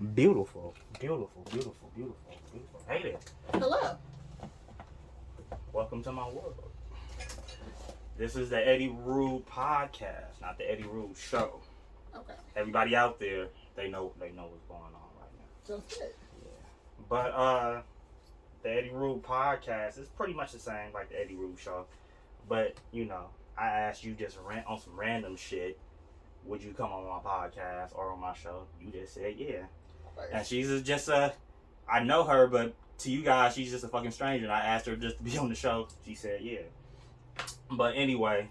Beautiful, beautiful, beautiful, beautiful, beautiful. Hey there. Hello. Welcome to my world. This is the Eddie Rude podcast, not the Eddie Rude show. Okay. Everybody out there, they know what's going on right now. Sounds good. Yeah. But the Eddie Rude podcast is pretty much the same like the Eddie Rude show. But, you know, I asked you just rant on some random shit. Would you come on my podcast or on my show? You just said yeah. And she's just I know her, but to you guys, she's just a fucking stranger. And I asked her just to be on the show. She said yeah. But anyway,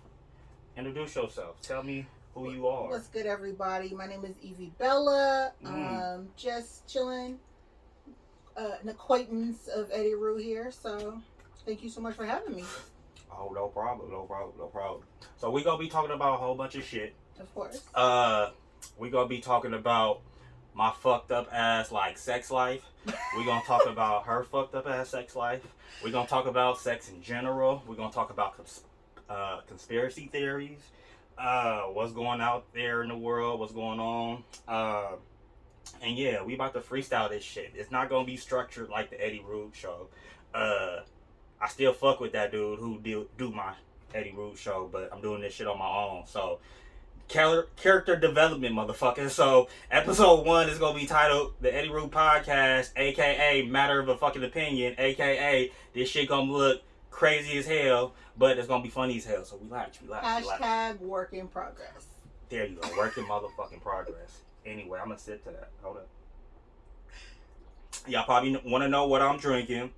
introduce yourself. Tell me who you are. What's good, everybody? My name is Evie Bella. Just chilling. An acquaintance of Eddie Rue here. So thank you so much for having me. Oh, no problem. So we gonna be talking about a whole bunch of shit. Of course. We gonna be talking about my fucked up ass like sex life. We gonna talk about her fucked up ass sex life. We gonna talk about sex in general. We gonna talk about conspiracy theories. What's going out there in the world? What's going on? And yeah, we about to freestyle this shit. It's not gonna be structured like the Eddie Rude show. I still fuck with that dude who do my Eddie Rude show, but I'm doing this shit on my own. So, character development, motherfucker. So, episode 1 is going to be titled The Eddie Rude Podcast, a.k.a. Matter of a Fucking Opinion, a.k.a. This shit going to look crazy as hell, but it's going to be funny as hell. So, relax. Hashtag work in progress. There you go. Work in motherfucking progress. Anyway, I'm going to sit to that. Hold up. Y'all probably want to know what I'm drinking.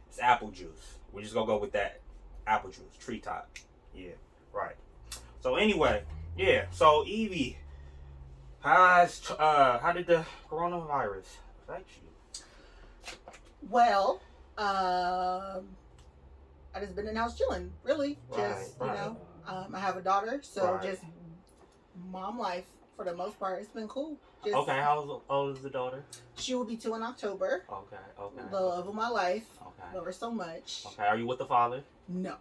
It's apple juice. We're just gonna go with that. Apple juice. Treetop. Yeah. Right. So anyway, yeah. So Evie, how did the coronavirus affect you? Well, I just been in the house chilling. Really. Just, you know, I have a daughter, so just mom life for the most part. It's been cool. Just, okay, how old is the daughter? She will be 2 in October. Okay. The love of my life. Okay. Love her so much. Okay, are you with the father? No.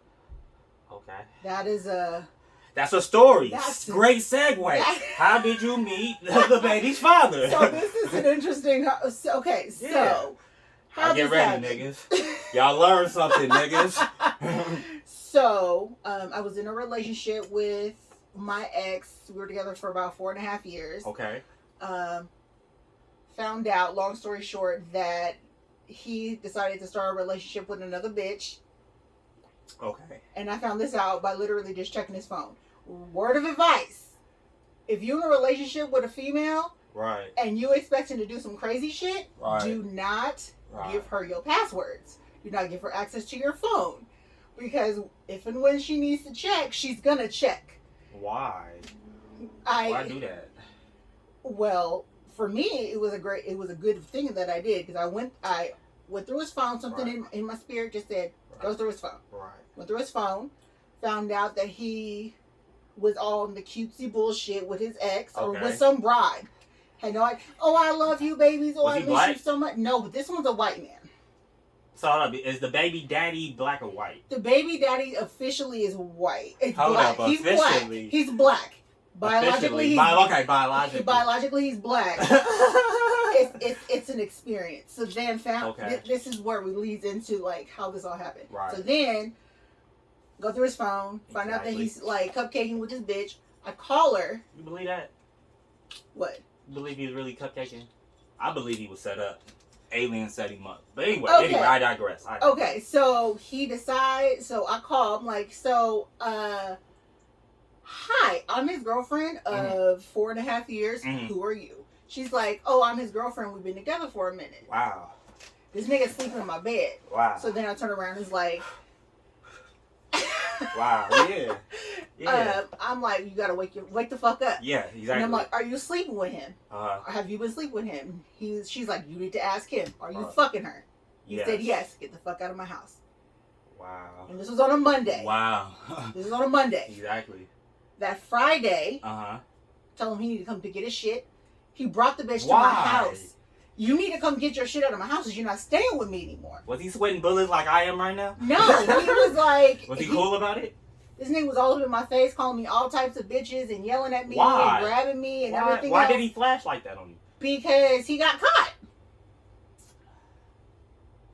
Okay. That's a story. Great segue. How did you meet the baby's father? So this is an interesting. Okay, so yeah. how get ready, niggas. Y'all learn something, niggas. So I was in a relationship with my ex. We were together for about 4.5 years. Okay. Found out, long story short, that he decided to start a relationship with another bitch. Okay. And I found this out by literally just checking his phone. Word of advice. If you're in a relationship with a female, right, and you expecting to do some crazy shit, do not give her your passwords. Do not give her access to your phone. Because if and when she needs to check, she's gonna check. Why? Why do that? Well, for me, it was a good thing that I did, because I went through his phone. Something in my spirit just said, go through his phone. Right. Went through his phone, found out that he was all in the cutesy bullshit with his ex or with some bride. Had no idea. Oh, I love you, babies. Oh, I miss you so much. No, but this one's a white man. So is the baby daddy black or white? The baby daddy officially is white. It's Hold black. Up, he's black. He's black. Biologically, he's black. It's an experience. So then this is where we leads into like how this all happened. Right. So then go through his phone, find out that he's like cupcaking with this bitch. I call her. You believe that? What? You believe he's really cupcaking? I believe he was set up. Aliens set him up. But anyway, I digress. Okay, so he decides. So I call. I'm like, hi, I'm his girlfriend of 4.5 years. Mm-hmm. Who are you? She's like, oh, I'm his girlfriend. We've been together for a minute. Wow. This nigga's sleeping in my bed. Wow. So then I turn around and is like, wow, yeah. I'm like, you gotta wake the fuck up. Yeah, exactly. And I'm like, are you sleeping with him? Or have you been sleeping with him? She's like, you need to ask him. Are you fucking her? He said yes. Get the fuck out of my house. Wow. And this was on a Monday. Wow. This was on a Monday. Exactly. That Friday, tell him he need to come to get his shit. He brought the bitch to my house. You need to come get your shit out of my house because you're not staying with me anymore. Was he sweating bullets like I am right now? No, he was like... Was he cool about it? This nigga was all up in my face, calling me all types of bitches and yelling at me Why? and grabbing me and everything Why else. did he flash like that on you? Because he got caught.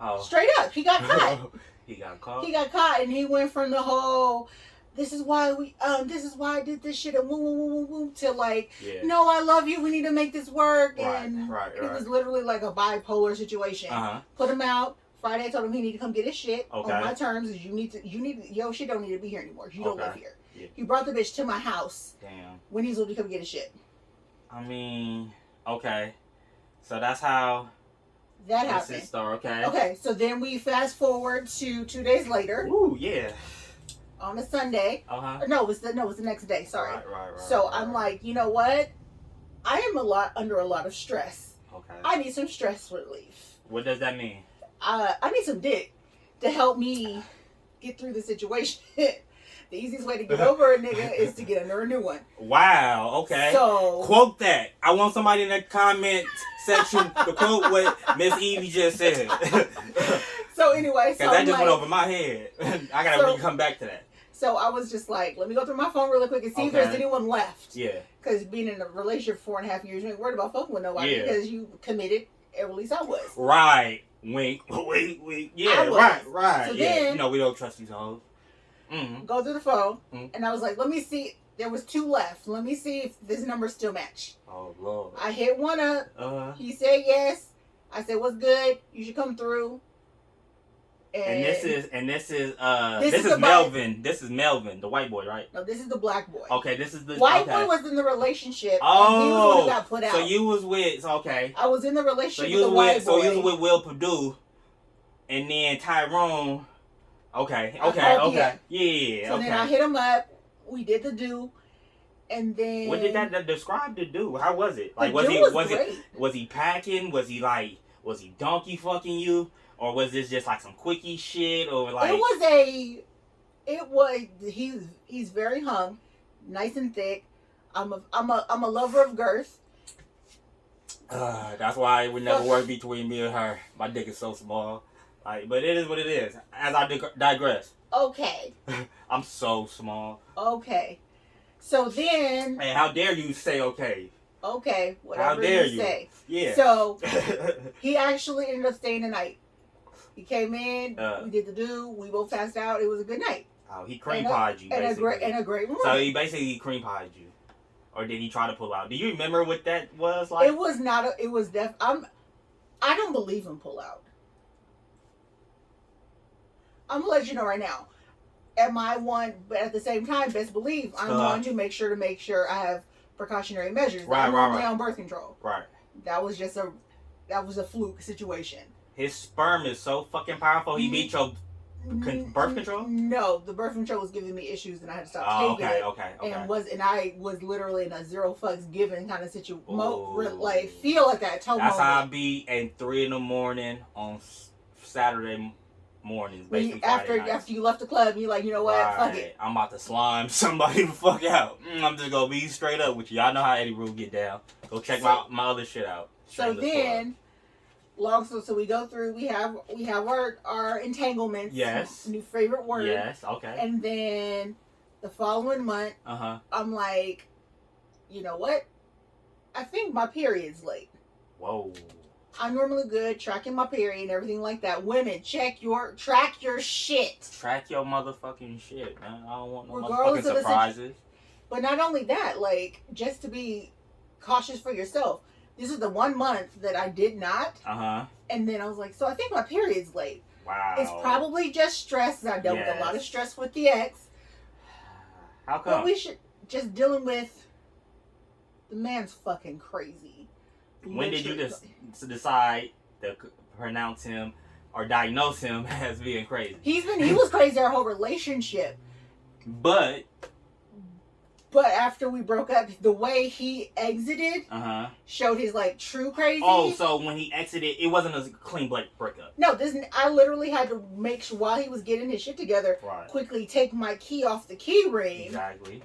Oh. Straight up, he got caught. He got caught. He got caught, and he went from the whole, this is why I did this shit, and woo woo woo woo woo, to like, no, I love you, we need to make this work, and it was literally like a bipolar situation. Put him out. Friday, I told him he need to come get his shit on my terms. Your shit don't need to be here anymore. You don't live here. Yeah. He brought the bitch to my house. Damn. When he's going to come get his shit. I mean, okay. So that's how that happened. Okay, so then we fast forward to 2 days later. Ooh, yeah. On a Sunday. No, it was the next day. Sorry. Right. So I'm like, you know what? I am under a lot of stress. Okay. I need some stress relief. What does that mean? I need some dick to help me get through the situation. The easiest way to get over a nigga is to get under a new one. Wow, okay. So quote that. I want somebody in the comment section to quote what Miss Evie just said. So anyway, because that just went over my head. I gotta come back to that. So I was just like, let me go through my phone really quick and see if there's anyone left. Yeah. Because being in a relationship for 4.5 years, you ain't worried about fucking with nobody because you committed. At least I was. Right. Wink, wink, wink. Yeah, right. So then, we don't trust these hoes. Mm-hmm. Go through the phone, and I was like, let me see. There was 2 left. Let me see if this number still match. Oh, Lord. I hit one up. He said yes. I said, what's good? You should come through. And this is Melvin. This is Melvin, the white boy, right? No, this is the black boy. Okay, this is the white boy was in the relationship. And he was the one who got put out. So you was with I was in the relationship with the white boy. So you was with Will Perdue, and then Tyrone. Okay. Yeah. So then I hit him up. We did the do, and then what did that describe the do? How was it? Like was he packing? Was he donkey fucking you? Or was this just like some quickie shit, or like? He's very hung, nice and thick. I'm a lover of girth. That's why it would never work between me and her. My dick is so small. Like, but it is what it is. As I digress. Okay. I'm so small. Okay. So then. Hey, how dare you say okay? Okay, whatever you say. Yeah. So he actually ended up staying the night. He came in, we did the do, we both passed out. It was a good night. Oh, he cream pied you, basically. And a great morning. So he basically cream pied you. Or did he try to pull out? Do you remember what that was like? It was not I don't believe in pull out. I'm going to let you know right now. Am I one, but at the same time, best believe I'm going to make sure I have precautionary measures. I'm normally on birth control. Right. That was a fluke situation. His sperm is so fucking powerful. He beat your birth control? No, the birth control was giving me issues, and I had to stop taking it. Okay. And I was literally in a zero fucks given kind of situation. Like feel like that. That's how I be at 3 a.m. on Saturday mornings. Basically after you left the club, you're like, you know what? Fuck it. I'm about to slime somebody the fuck out. I'm just gonna be straight up with you. Y'all know how Eddie Rule get down. Go check my other shit out. So then. So we go through. We have our entanglements. Yes. New favorite word. Yes. Okay. And then the following month, I'm like, you know what? I think my period's late. Whoa. I'm normally good tracking my period and everything like that. Women, track your shit. Track your motherfucking shit, man. I don't want no motherfucking surprises. But not only that, like just to be cautious for yourself. This is the 1 month that I did not. And then I was like, so I think my period's late. Wow. It's probably just stress. I dealt with a lot of stress with the ex. How come? But we should just dealing with the man's fucking crazy. When did you decide to pronounce him or diagnose him as being crazy? He was crazy our whole relationship. But after we broke up, the way he exited showed his like true crazy. Oh, so when he exited, it wasn't a clean breakup. No, I literally had to make sure while he was getting his shit together, quickly take my key off the key ring. Exactly.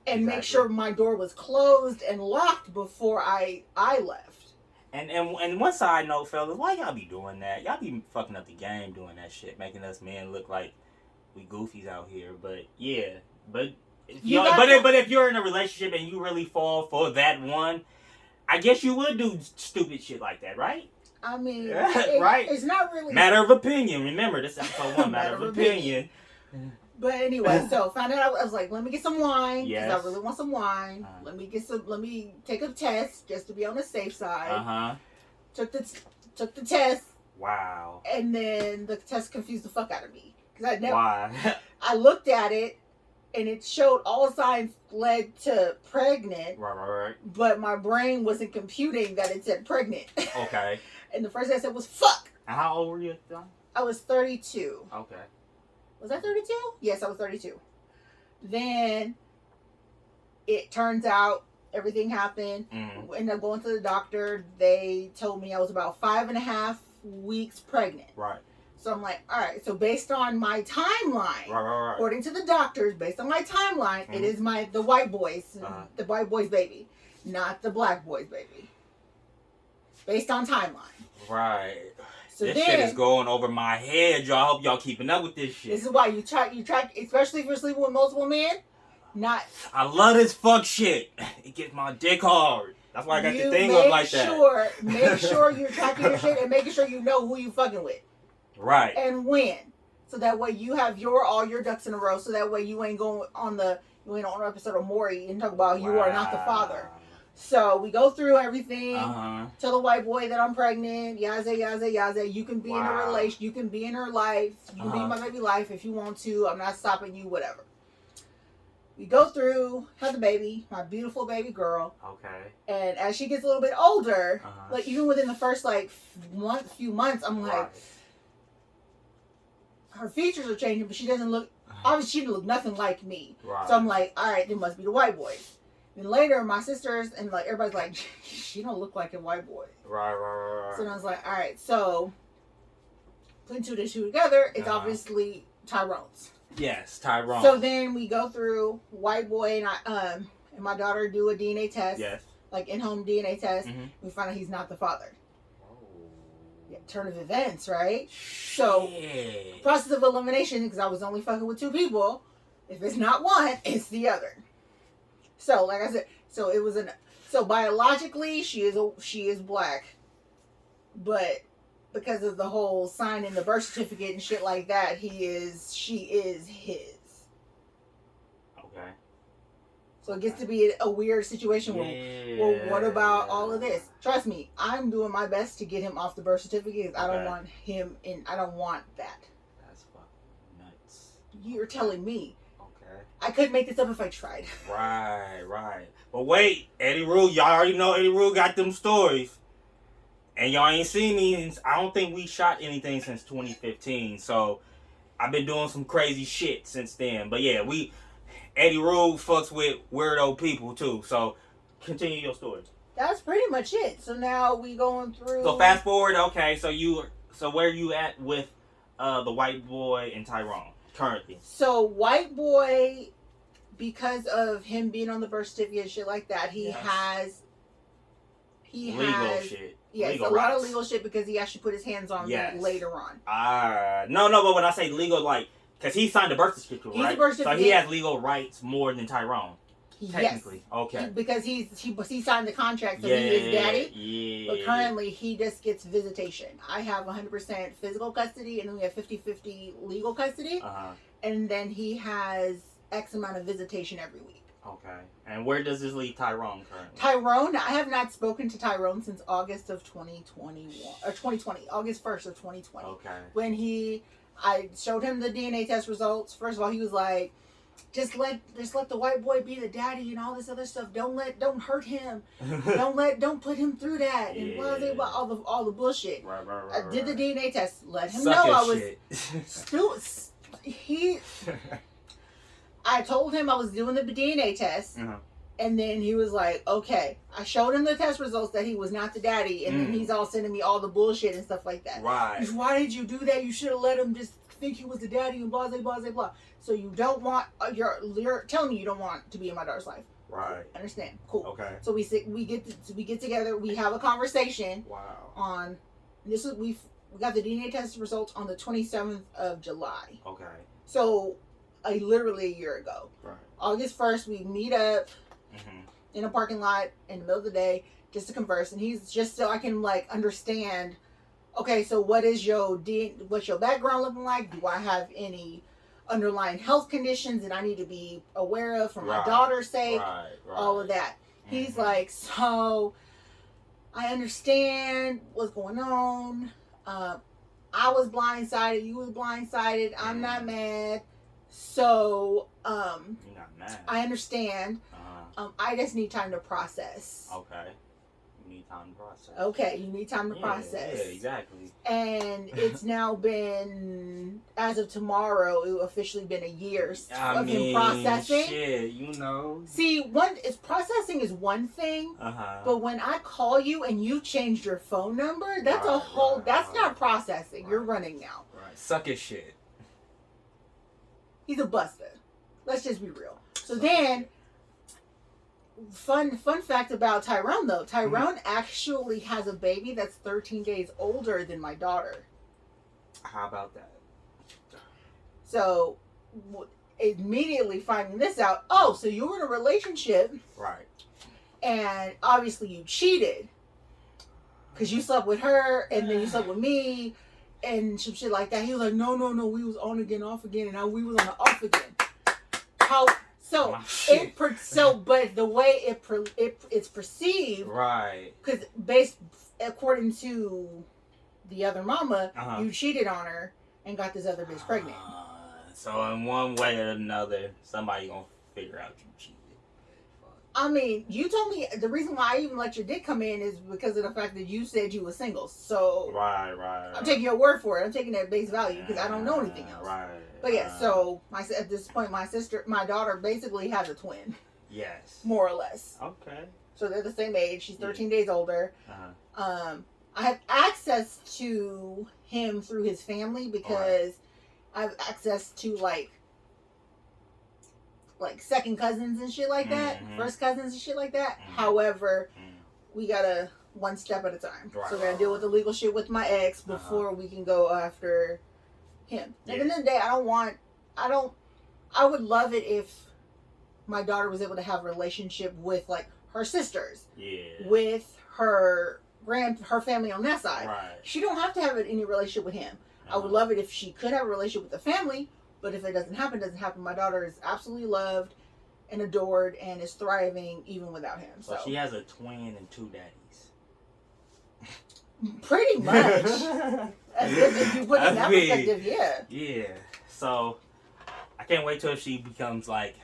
And make sure my door was closed and locked before I left. And one side note, fellas, why y'all be doing that? Y'all be fucking up the game doing that shit, making us men look like we goofies out here. But yeah, but if you're in a relationship and you really fall for that one, I guess you would do stupid shit like that, right? I mean, right? It's not really matter of opinion. Remember, this episode 1, matter of opinion. But anyway, so found out I was like, let me get some wine because I really want some wine. Let me take a test just to be on the safe side. Took the test. Wow. And then the test confused the fuck out of me because Why? I looked at it and it showed all signs led to pregnant. Right. But my brain wasn't computing that it said pregnant. Okay. And the first thing I said was fuck. And how old were you at the time? I was 32. Okay. Was I 32? Yes, I was 32. Then it turns out everything happened. Ended up going to the doctor. They told me I was about 5.5 weeks pregnant. Right. So I'm like, all right. So based on my timeline, right. according to the doctors, based on my timeline, it is the white boy's baby, not the black boy's baby. Based on timeline. Right. So this shit is going over my head, y'all. I hope y'all keeping up with this shit. This is why you track, especially if you're sleeping with multiple men. I love this fuck shit. It gets my dick hard. That's why I got the thing up like that. Make sure you're tracking your shit and making sure you know who you fucking with. Right. And when. So that way you have all your ducks in a row. So that way you ain't going on an episode of Maury and talk about you are not the father. So we go through everything. Tell the white boy that I'm pregnant. Yaza. You can be in a relation. You can be in her life. You can be in my baby life if you want to. I'm not stopping you. Whatever. We go through, have the baby, my beautiful baby girl. Okay. And as she gets a little bit older, like even within the first few months, I'm like, her features are changing, but she doesn't look. Obviously, she didn't look nothing like me. Right. So I'm like, all right, it must be the white boy. Then later, my sisters and everybody's like, she don't look like a white boy. Right. So I was like, all right, so putting two and two together, it's obviously Tyrone's. Yes, Tyrone. So then we go through white boy and my daughter do a DNA test. Yes. In-home DNA test. We find out he's not the father. Yeah, turn of events, right? So process of elimination because I was only fucking with 2 people. If it's not one, it's the other. So, like I said, so biologically she is black, but because of the whole signing the birth certificate and shit like that, she is his. Okay. So it gets to be a weird situation well, what about all of this? Trust me, I'm doing my best to get him off the birth certificate. I don't want him in. I don't want that. That's fucking nuts. You're telling me. I couldn't make this up if I tried. Right. But wait, Eddie Rule, y'all already know Eddie Rule got them stories. And y'all ain't seen me. I don't think we shot anything since 2015. So I've been doing some crazy shit since then. But yeah, Eddie Rule fucks with weirdo people too. So continue your story. That's pretty much it. So now we going through. So fast forward. Okay, so where you at with the white boy and Tyrone? Currently. So white boy, because of him being on the birth certificate and shit like that, he has shit. Yeah, it's a lot of legal shit because he actually put his hands on me later on. No, but when I say legal, because he signed the birth certificate, right? So he has legal rights more than Tyrone. Technically. Yes. Okay. Because he signed the contract, so he is daddy. Yeah. But currently, he just gets visitation. I have 100% physical custody, and then we have 50-50 legal custody. And then he has X amount of visitation every week. Okay. And where does this leave Tyrone currently? Tyrone, I have not spoken to Tyrone since August of 2021 or 2020, August 1st of 2020. Okay. When I showed him the DNA test results. First of all, he was like, just let the white boy be the daddy and all this other stuff. Don't hurt him. don't put him through that. And blah, all the bullshit. Right. I did the DNA test. Let him know I was I told him I was doing the DNA test. And then he was like, okay. I showed him the test results that he was not the daddy. And then he's all sending me all the bullshit and stuff like that. Right. Why did you do that? You should have let him just think he was the daddy and blah, blah, blah, blah. So you don't want, you're telling me you don't want to be in my daughter's life. Right. Understand. Cool. Okay. So we get together. We have a conversation. Wow. On this is we got the DNA test results on the 27th of July. Okay. So literally a year ago. Right. August 1st, we meet up in a parking lot in the middle of the day. just to converse, and he's just so I can like understand. Okay, so what's your background looking like? Do I have any underlying health conditions that I need to be aware of for my daughter's sake? Right. All of that. Mm-hmm. He's like, so I understand what's going on. I was blindsided. You was blindsided. I'm not mad. So, you're not mad. I understand. I just need time to process. Okay. You need time to process. Okay, you need time to process. Yeah, exactly. And it's now been, as of tomorrow, it will officially been a year of him processing. Shit, you know. See, processing is one thing, but when I call you and you changed your phone number, that's that's not processing. Right. You're running now. Right. Suck his shit. He's a buster. Let's just be real. So then, fun fact about Tyrone though. Tyrone actually has a baby that's 13 days older than my daughter. How about that? So, immediately finding this out, oh, so you were in a relationship. Right. And obviously you cheated. Because you slept with her, and then you slept with me, and some shit like that. He was like, no, we was on again, off again, and now we was on and off again. But the way it's perceived, right? Because according to the other mama, you cheated on her and got this other bitch pregnant. So in one way or another, somebody gonna figure out you cheated. I mean, you told me the reason why I even let your dick come in is because of the fact that you said you were single. So right. I'm taking your word for it. I'm taking that at base value because I don't know anything else. Right. But yeah, so at this point, my daughter basically has a twin. Yes. More or less. Okay. So they're the same age. She's 13 days older. I have access to him through his family because I have access to like second cousins and shit like that, first cousins and shit like that. However, we gotta one step at a time. Right. So we gotta deal with the legal shit with my ex before we can go after him. At the end of the day, I would love it if my daughter was able to have a relationship with like her sisters. Yeah. With her family on that side. Right. She don't have to have any relationship with him. I would love it if she could have a relationship with the family. But if it doesn't happen. My daughter is absolutely loved and adored and is thriving even without him. So she has a twin and two daddies. Pretty much. If you put it in that perspective, yeah. Yeah. So I can't wait till she becomes like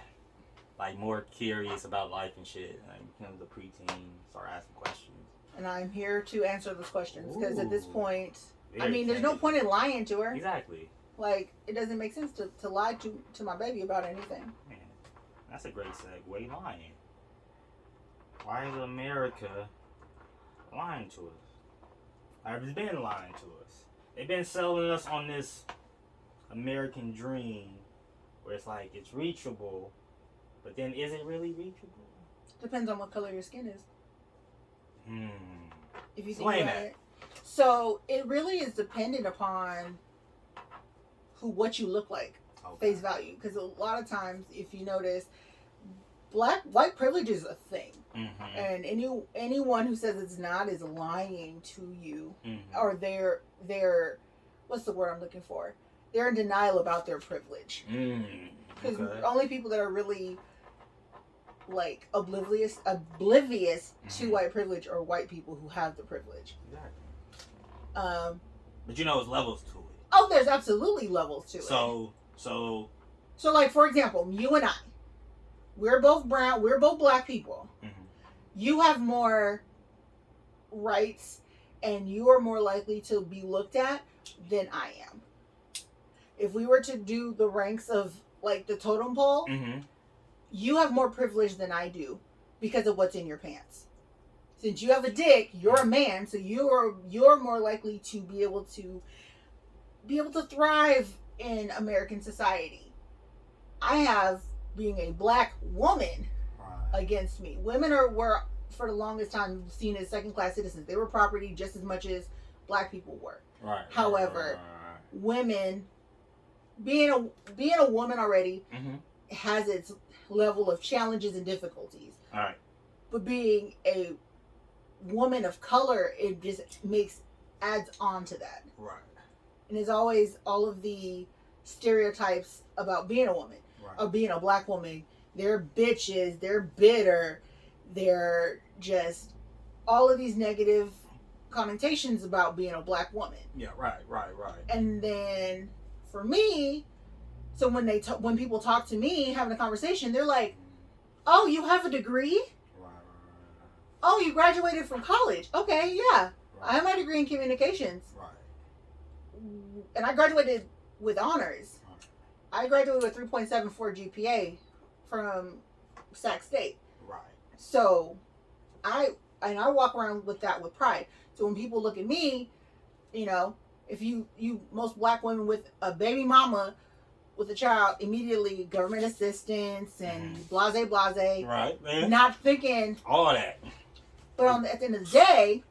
more curious about life and shit. And becomes a preteen, start asking questions. And I'm here to answer those questions because at this point, there's no point in lying to her. Exactly. Like, it doesn't make sense to lie to my baby about anything. Man, that's a great segue. Lying. Why is America lying to us? I've been lying to us. They've been selling us on this American dream where it's like it's reachable, but then is it really reachable? Depends on what color your skin is. If you think about that. It. So it really is dependent upon what you look like, face value. Because a lot of times, if you notice, white privilege is a thing, and anyone who says it's not is lying to you, or they're what's the word I'm looking for? They're in denial about their privilege. Because only people that are really like oblivious to white privilege are white people who have the privilege. Exactly. But it's levels to it. Oh, there's absolutely levels to it. So like, for example, you and I, we're both brown, we're both black people. You have more rights and you are more likely to be looked at than I am. If we were to do the ranks of like the totem pole, you have more privilege than I do because of what's in your pants. Since you have a dick, you're a man, so you're more likely to be able to thrive in American society. I have being a black woman against me. Women were for the longest time seen as second-class citizens. They were property just as much as black people were. Right. However, women being a woman already has its level of challenges and difficulties. All right. But being a woman of color, it just adds on to that. Right. And there's always all of the stereotypes about being a woman, or being a black woman. They're bitches, they're bitter, they're just all of these negative connotations about being a black woman. Yeah, right. And then for me, so when people talk to me having a conversation, they're like, "Oh, you have a degree? Right. Oh, you graduated from college? Okay, yeah, I have my degree in communications. Right. And I graduated with honors. I graduated with 3.74 GPA from Sac State. Right. So I walk around with that with pride. So when people look at me, you know, if you most black women with a baby mama with a child, immediately government assistance and blase. Right. Man. Not thinking all that. But at the end of the day,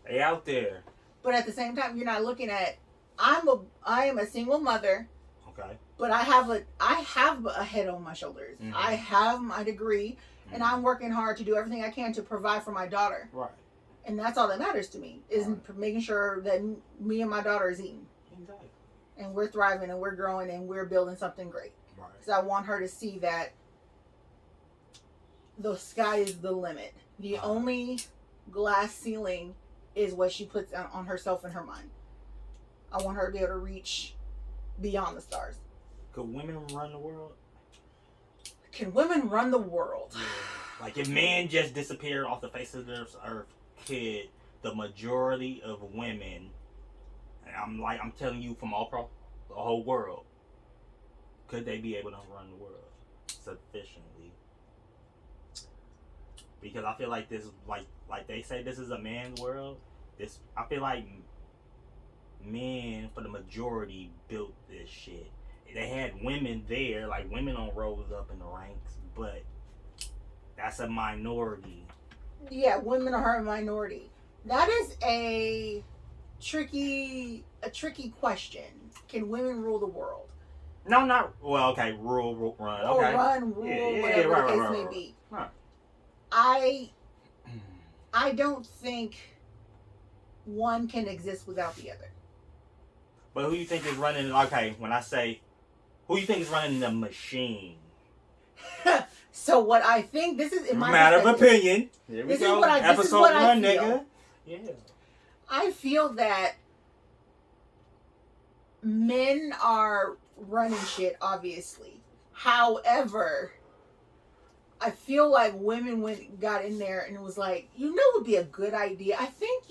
they out there. But at the same time, you're not looking at I am a single mother. Okay. But I have a head on my shoulders. Mm-hmm. I have my degree, and I'm working hard to do everything I can to provide for my daughter. Right. And that's all that matters to me, is making sure that me and my daughter is eating. Exactly. And we're thriving and we're growing and we're building something great. Right. Because I want her to see that the sky is the limit. The only glass ceiling is what she puts on herself and her mind. I want her to be able to reach beyond the stars. Could women run the world? Can women run the world? Yeah. Like if men just disappeared off the face of this earth, could the majority of women, and I'm telling you from all across the whole world, could they be able to run the world sufficiently? Because I feel like this, like they say, this is a man's world. I feel like men, for the majority, built this shit. They had women there, like women don't rose up in the ranks, but that's a minority. Yeah, women are a minority. That is a tricky question. Can women rule the world? No, not well. Okay, run. Okay, or run, rule, whatever the case may be. Right. I don't think one can exist without the other. But who you think is running? Okay, when I say who you think is running the machine? So what I think, this is in my matter of opinion. Here we go. Episode 1, nigga. Yeah. I feel that men are running shit, obviously. However, I feel like women got in there and it was like, it would be a good idea. I think,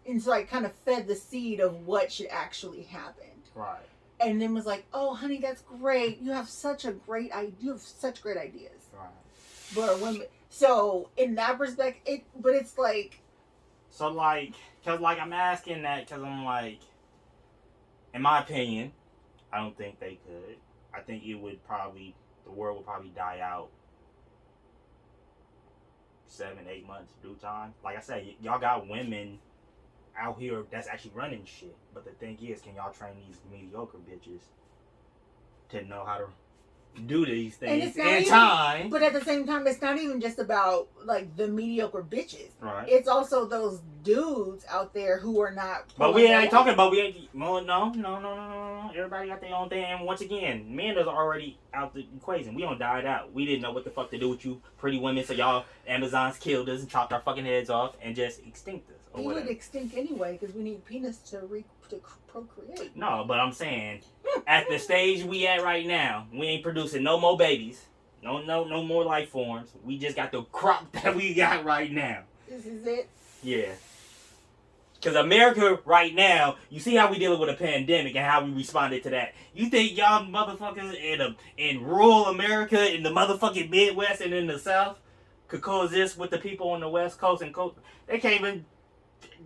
it's like kind of fed the seed of what should actually happen. Right. And then was like, oh, honey, that's great. You have such great ideas. Right. But women, so in that perspective, but it's like. So cause I'm asking that cause I'm like, in my opinion, I don't think they could. I think the world would probably die out 7-8 months due time. Like I said, y'all got women out here that's actually running shit. But the thing is, can y'all train these mediocre bitches to know how to do these things in time? But at the same time, it's not even just about like the mediocre bitches. Right. It's also those dudes out there who are not. But we ain't talking about no. Everybody got their own thing. And once again, men is already out the equation. We don't died out. We didn't know what the fuck to do with you pretty women. So y'all Amazons killed us and chopped our fucking heads off and just extinct us. We would extinct anyway because we need penis to procreate. No, but I'm saying at the stage we at right now, we ain't producing no more babies, no more life forms. We just got the crop that we got right now. This is it. Yeah. Because America right now, you see how we dealing with a pandemic and how we responded to that. You think y'all motherfuckers in rural America, in the motherfucking Midwest and in the South, could coexist with the people on the West Coast and coast? They can't even.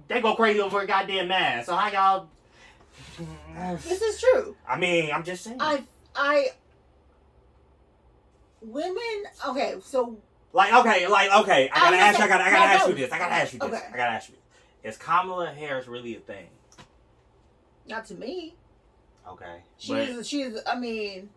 They go crazy over a goddamn mask. So how y'all? This is true. I mean, I'm just saying. Women. Okay, so. Okay. I gotta ask you this. Okay. Is Kamala Harris really a thing? Not to me. Okay. She's. I mean.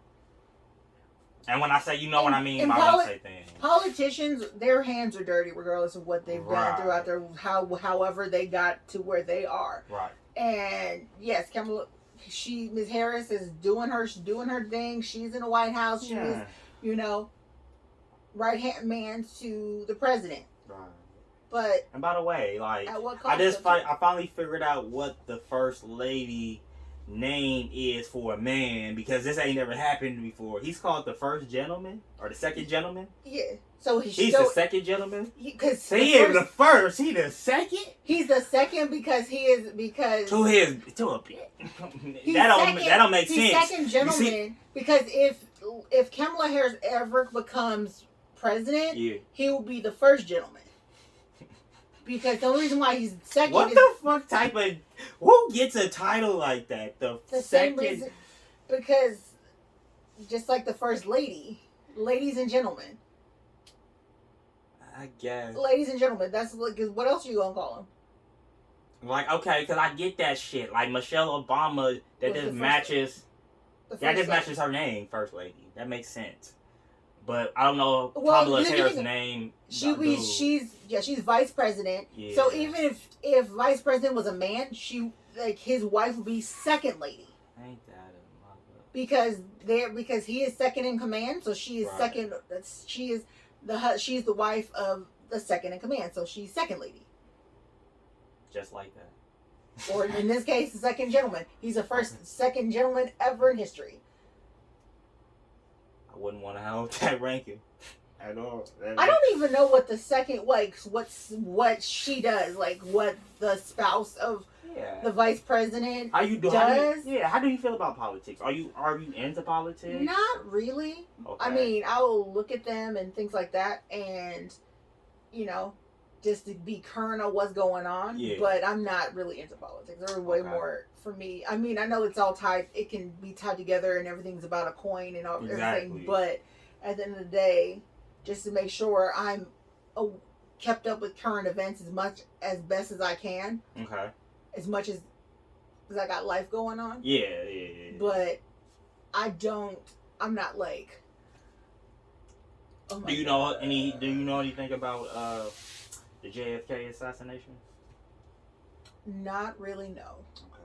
And when I say, you know what I mean by when I say things. Politicians, their hands are dirty regardless of what they've done throughout their however they got to where they are. Right. And yes, Kamala, Ms. Harris is doing her thing. She's in the White House. She is, you know, right hand man to the president. Right. But and by the way, like at what cost I finally figured out what the first lady name is for a man, because this ain't never happened before. He's called the first gentleman or the second gentleman. Yeah. So he's the second gentleman. Because he is the first. He the second. He's the second because to a bit. that don't make sense. He's second gentleman because if Kamala Harris ever becomes president, he will be the first gentleman. Because the only reason why he's second what the fuck type of... Who gets a title like that? The second... Same reason, because just like the first lady. Ladies and gentlemen. I guess. Ladies and gentlemen. That's like... What else are you gonna call him? Like, okay, because I get that shit. Like, Michelle Obama, that just matches... That just matches her name, First Lady. That makes sense. But I don't know Kamala Harris' name. She's vice president. Yeah. So even if vice president was a man, his wife would be second lady. Ain't that a mother? Because he is second in command, so she is second. She's the wife of the second in command, so she's second lady. Just like that. Or in this case, the second gentleman. He's the second gentleman ever in history. I wouldn't want to have that ranking at all. I don't even know what the second, like, what she does, like, what the spouse of the vice president does. How do you feel about politics? Are you into politics? Not really. Okay. I mean, I will look at them and things like that, and you know, just to be current on what's going on. Yeah. But I'm not really into politics. They're way more for me. I mean, I know it's all tied. It can be tied together, and everything's about a coin and everything. But at the end of the day, just to make sure I'm kept up with current events as best as I can. Okay. As much as I got life going on. Yeah. But I'm not like. Oh my God. Do you know anything about the JFK assassination? Not really, no. Okay.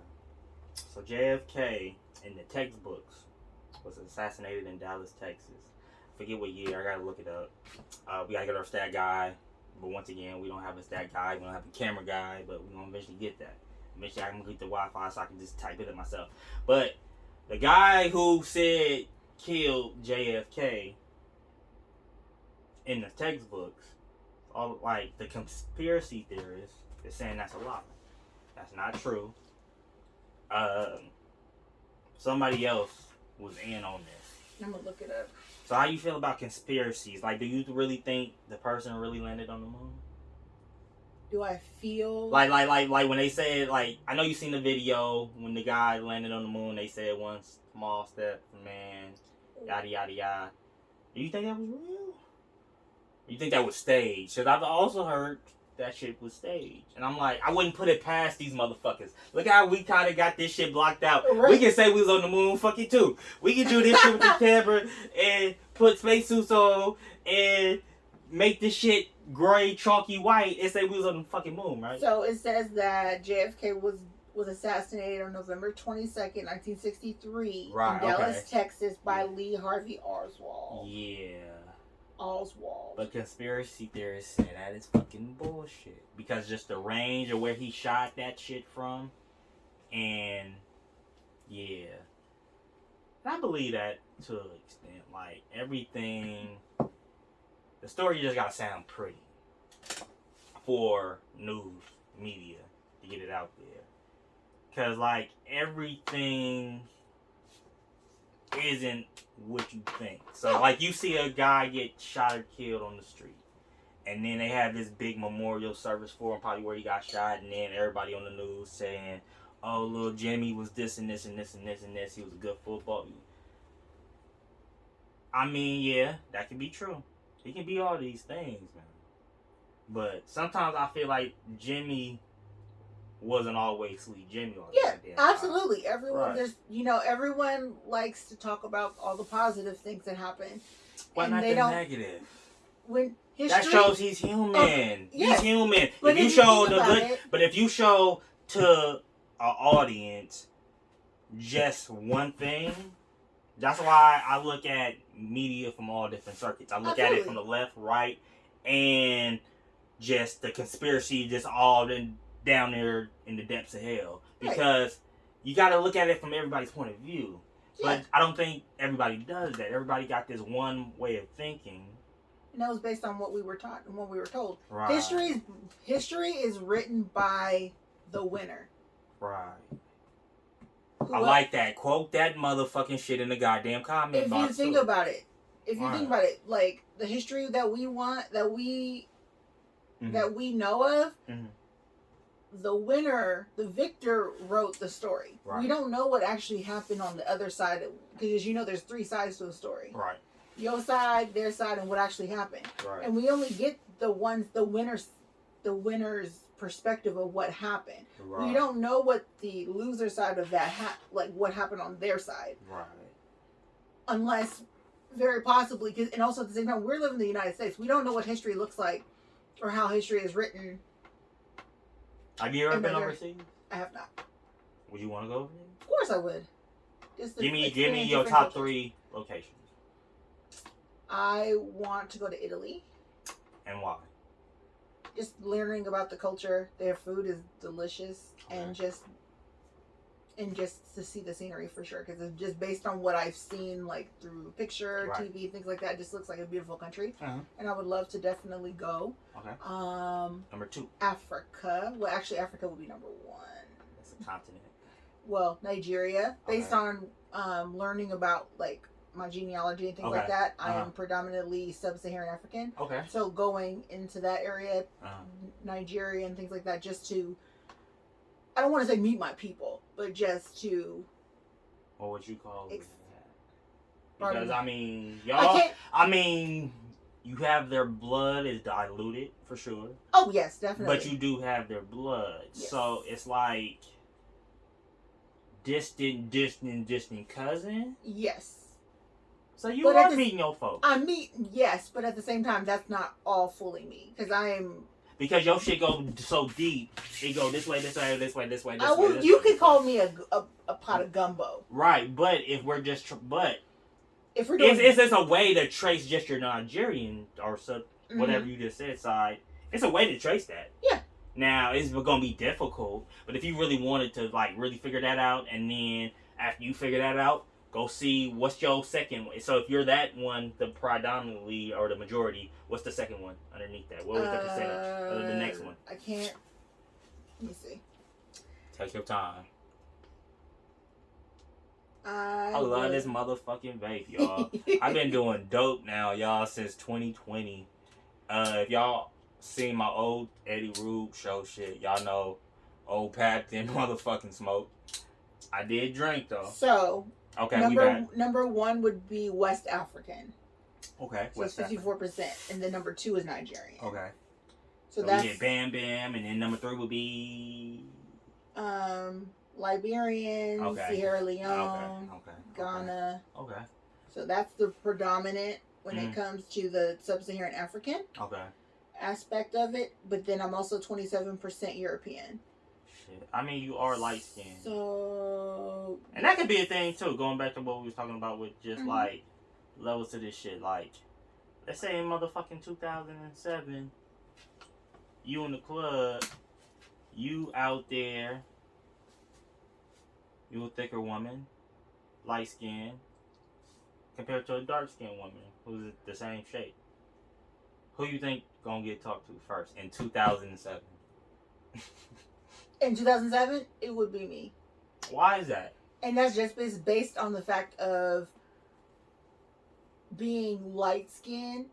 So JFK in the textbooks was assassinated in Dallas, Texas. I forget what year. I gotta look it up. We gotta get our stat guy, but once again, we don't have a stat guy. We don't have a camera guy, but we're gonna eventually get that. Eventually, I'm gonna get the Wi-Fi so I can just type it in myself. But the guy who said killed JFK in the textbooks, all like the conspiracy theorists, is saying that's a lie. That's not true. Somebody else was in on this. I'm gonna look it up. So how you feel about conspiracies? Like, do you really think the person really landed on the moon? Do I feel like when they said, like, I know you seen the video when the guy landed on the moon? They said one small step for man, yada yada yada. Do you think that was real? You think that was staged? Because I've also heard that shit was staged. And I'm like, I wouldn't put it past these motherfuckers. Look how we kind of got this shit blocked out. Right. We can say we was on the moon, fuck it too. We can do this shit with the camera and put spacesuits on and make this shit gray, chalky white and say we was on the fucking moon, right? So it says that JFK was assassinated on November 22nd, 1963 in Dallas, Texas by Lee Harvey Oswald. Yeah. Oswald. But conspiracy theorists say that is fucking bullshit. Because just the range of where he shot that shit from. And, yeah. And I believe that to an extent. Like, everything... The story just gotta sound pretty. For news, media, to get it out there. Because, like, everything isn't what you think. So, like, you see a guy get shot or killed on the street. And then they have this big memorial service for him, probably where he got shot. And then everybody on the news saying, oh, little Jimmy was this and this and this and this and this. He was a good football. I mean, yeah, that can be true. He can be all these things, man. But sometimes I feel like Jimmy wasn't always Sweet Jimmy. Yeah, absolutely. Everyone just, everyone likes to talk about all the positive things that happen. Why not the negative? When that shows he's human. He's human. But if you show to an audience just one thing, that's why I look at media from all different circuits. I look at it from the left, right, and just the conspiracy just all down there in the depths of hell. Because you got to look at it from everybody's point of view. But I don't think everybody does that. Everybody got this one way of thinking. And that was based on what we were taught and what we were told. Right. History is written by the winner. Right. I like that. Quote that motherfucking shit in the goddamn comment box. If you think about it, like the history that we want, that we know of, the winner, the victor wrote the story. Right. We don't know what actually happened on the other side, because there's 3 sides to a story. Right. Your side, their side, and what actually happened. Right. And we only get the winner's perspective of what happened. Right. We don't know what the loser side of that what happened on their side. Right. Unless, very possibly, and also at the same time, we're living in the United States. We don't know what history looks like or how history is written. Have you ever been overseas? I have not. Would you want to go over there? Of course I would. Give me your top 3 locations. I want to go to Italy. And why? Just learning about the culture. Their food is delicious, and just to see the scenery for sure. Because it's just based on what I've seen, like through picture, TV, things like that. It just looks like a beautiful country, and I would love to definitely go. Okay. Number 2. Africa. Well, actually, Africa would be number 1. That's a continent. Well, Nigeria. Based on learning about my genealogy and things like that, I am predominantly sub-Saharan African. Okay. So going into that area, Nigeria and things like that, just to, I don't want to say meet my people, but just to. What would you call it? Because you have their blood is diluted for sure. Oh yes, definitely. But you do have their blood, so it's like distant cousin. Yes. So you are meeting your folks. Yes, but at the same time, that's not all fully me. Because your shit go so deep. It go this way. You could call me a pot of gumbo. Right, but if we're just... if we're doing... It's a way to trace just your Nigerian or whatever you just said side. It's a way to trace that. Yeah. Now, it's going to be difficult, but if you really wanted to really figure that out, and then after you figure that out, go see what's your second one. So if you're that one, the predominantly or the majority, what's the second one underneath that? What was the percentage of the next one? I can't. Let me see. Take your time. I love this motherfucking vape, y'all. I've been doing dope now, y'all, since 2020. If y'all seen my old Eddie Rube show shit, y'all know old Pat didn't motherfucking smoke. I did drink though. So okay, number 1 would be West African. Okay, so it's 54%, and then number 2 is Nigerian. Okay, so that's we get Bam Bam, and then number 3 would be Liberian, Sierra Leone, Ghana. Okay. So that's the predominant when it comes to the sub-Saharan African aspect of it. But then I'm also 27% European. Shit. I mean, you are light skinned. So. And that could be a thing too, going back to what we was talking about with just levels to this shit. Like, let's say in motherfucking 2007, you in the club, you out there, you a thicker woman, light skinned, compared to a dark skinned woman who's the same shape. Who you think gonna get talked to first in 2007? In 2007, it would be me. Why is that? And that's just based on the fact of being light skinned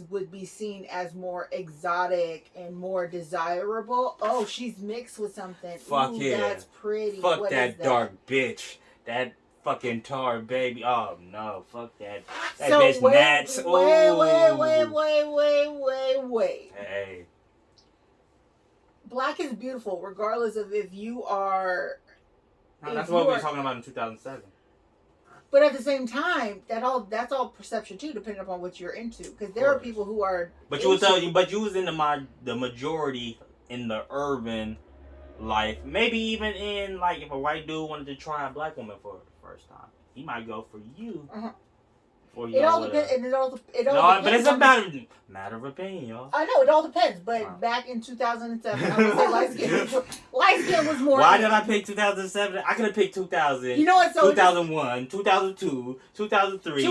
would be seen as more exotic and more desirable. Oh, she's mixed with something. Fuck yeah. That's pretty. Fuck that dark bitch. That fucking tar baby. Oh no, fuck that. That so bitch Nats. Wait. Hey. Black is beautiful, regardless of if you are. No, that's what we were talking about in 2007. But at the same time, that's all perception too, depending upon what you're into. Because there are people who are. But you was in the majority in the urban life. Maybe even in like if a white dude wanted to try a black woman for the first time, he might go for you. Uh-huh. For it all depends. It all depends. But it's a matter of opinion, y'all. I know it all depends. But back in 2007, I would say light skin was more. Why did I pick 2007? I could have picked 2000. You know what? So 2001, 2002, 2003.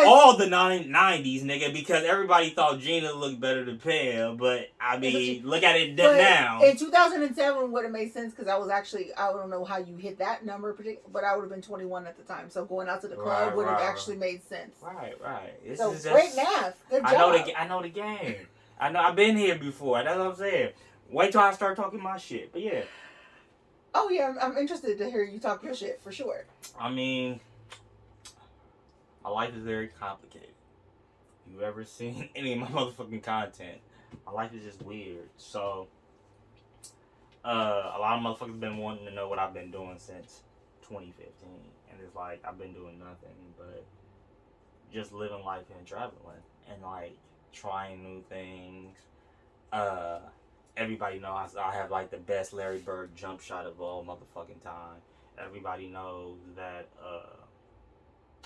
All the 90s, nigga, because everybody thought Gina looked better than Pam. But I mean, look at it now. In 2007 would have made sense because I was actually, I don't know how you hit that number, but I would have been 21 at the time. So going out to the club would have actually made sense. Right. This so is just, great math. Good job. I know the game. I know I've been here before. That's what I'm saying. Wait till I start talking my shit. But yeah. Oh yeah, I'm interested to hear you talk your shit for sure. I mean, my life is very complicated. You ever seen any of my motherfucking content? My life is just weird. So, a lot of motherfuckers been wanting to know what I've been doing since 2015, and it's like I've been doing nothing but just living life and traveling and like trying new things. Everybody knows I have like the best Larry Bird jump shot of all motherfucking time. Everybody knows that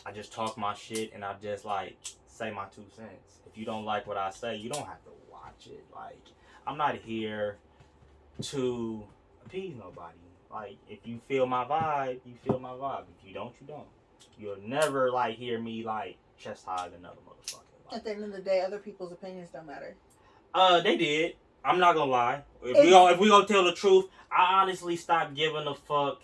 I just talk my shit and I just like say my 2 cents. If you don't like what I say, you don't have to watch it. Like, I'm not here to appease nobody. Like, if you feel my vibe, you feel my vibe. If you don't, you don't. You'll never like hear me like chest high another motherfucker. Like, at the end of the day, other people's opinions don't matter. They did. I'm not gonna lie. If we gonna tell the truth, I honestly stopped giving a fuck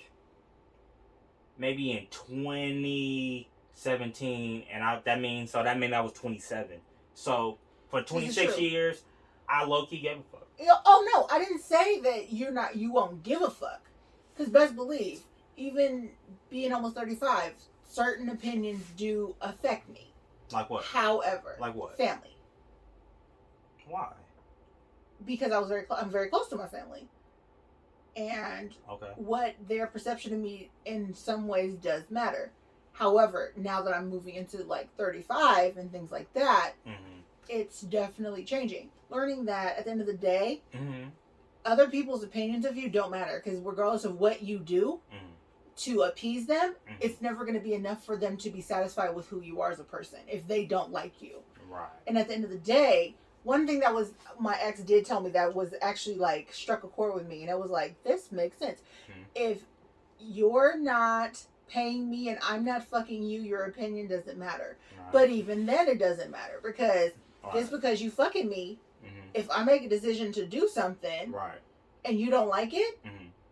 maybe in 2017, and that means I was 27. So for 26 years, I low key gave a fuck. Oh no, I didn't say that you won't give a fuck. Because best believe, even being almost 35, certain opinions do affect me. Like what? However, like what? Family. Why? Because I'm very close to my family, and what their perception of me in some ways does matter. However, now that I'm moving into like 35 and things like that, it's definitely changing. Learning that at the end of the day, other people's opinions of you don't matter, because regardless of what you do to appease them, it's never going to be enough for them to be satisfied with who you are as a person if they don't like you. Right. And at the end of the day, one thing that was my ex did tell me that was actually like struck a chord with me, and it was like, this makes sense. If you're not paying me and I'm not fucking you, your opinion doesn't matter. Right. But even then, it doesn't matter, because just because you fucking me, if I make a decision to do something, and you don't like it,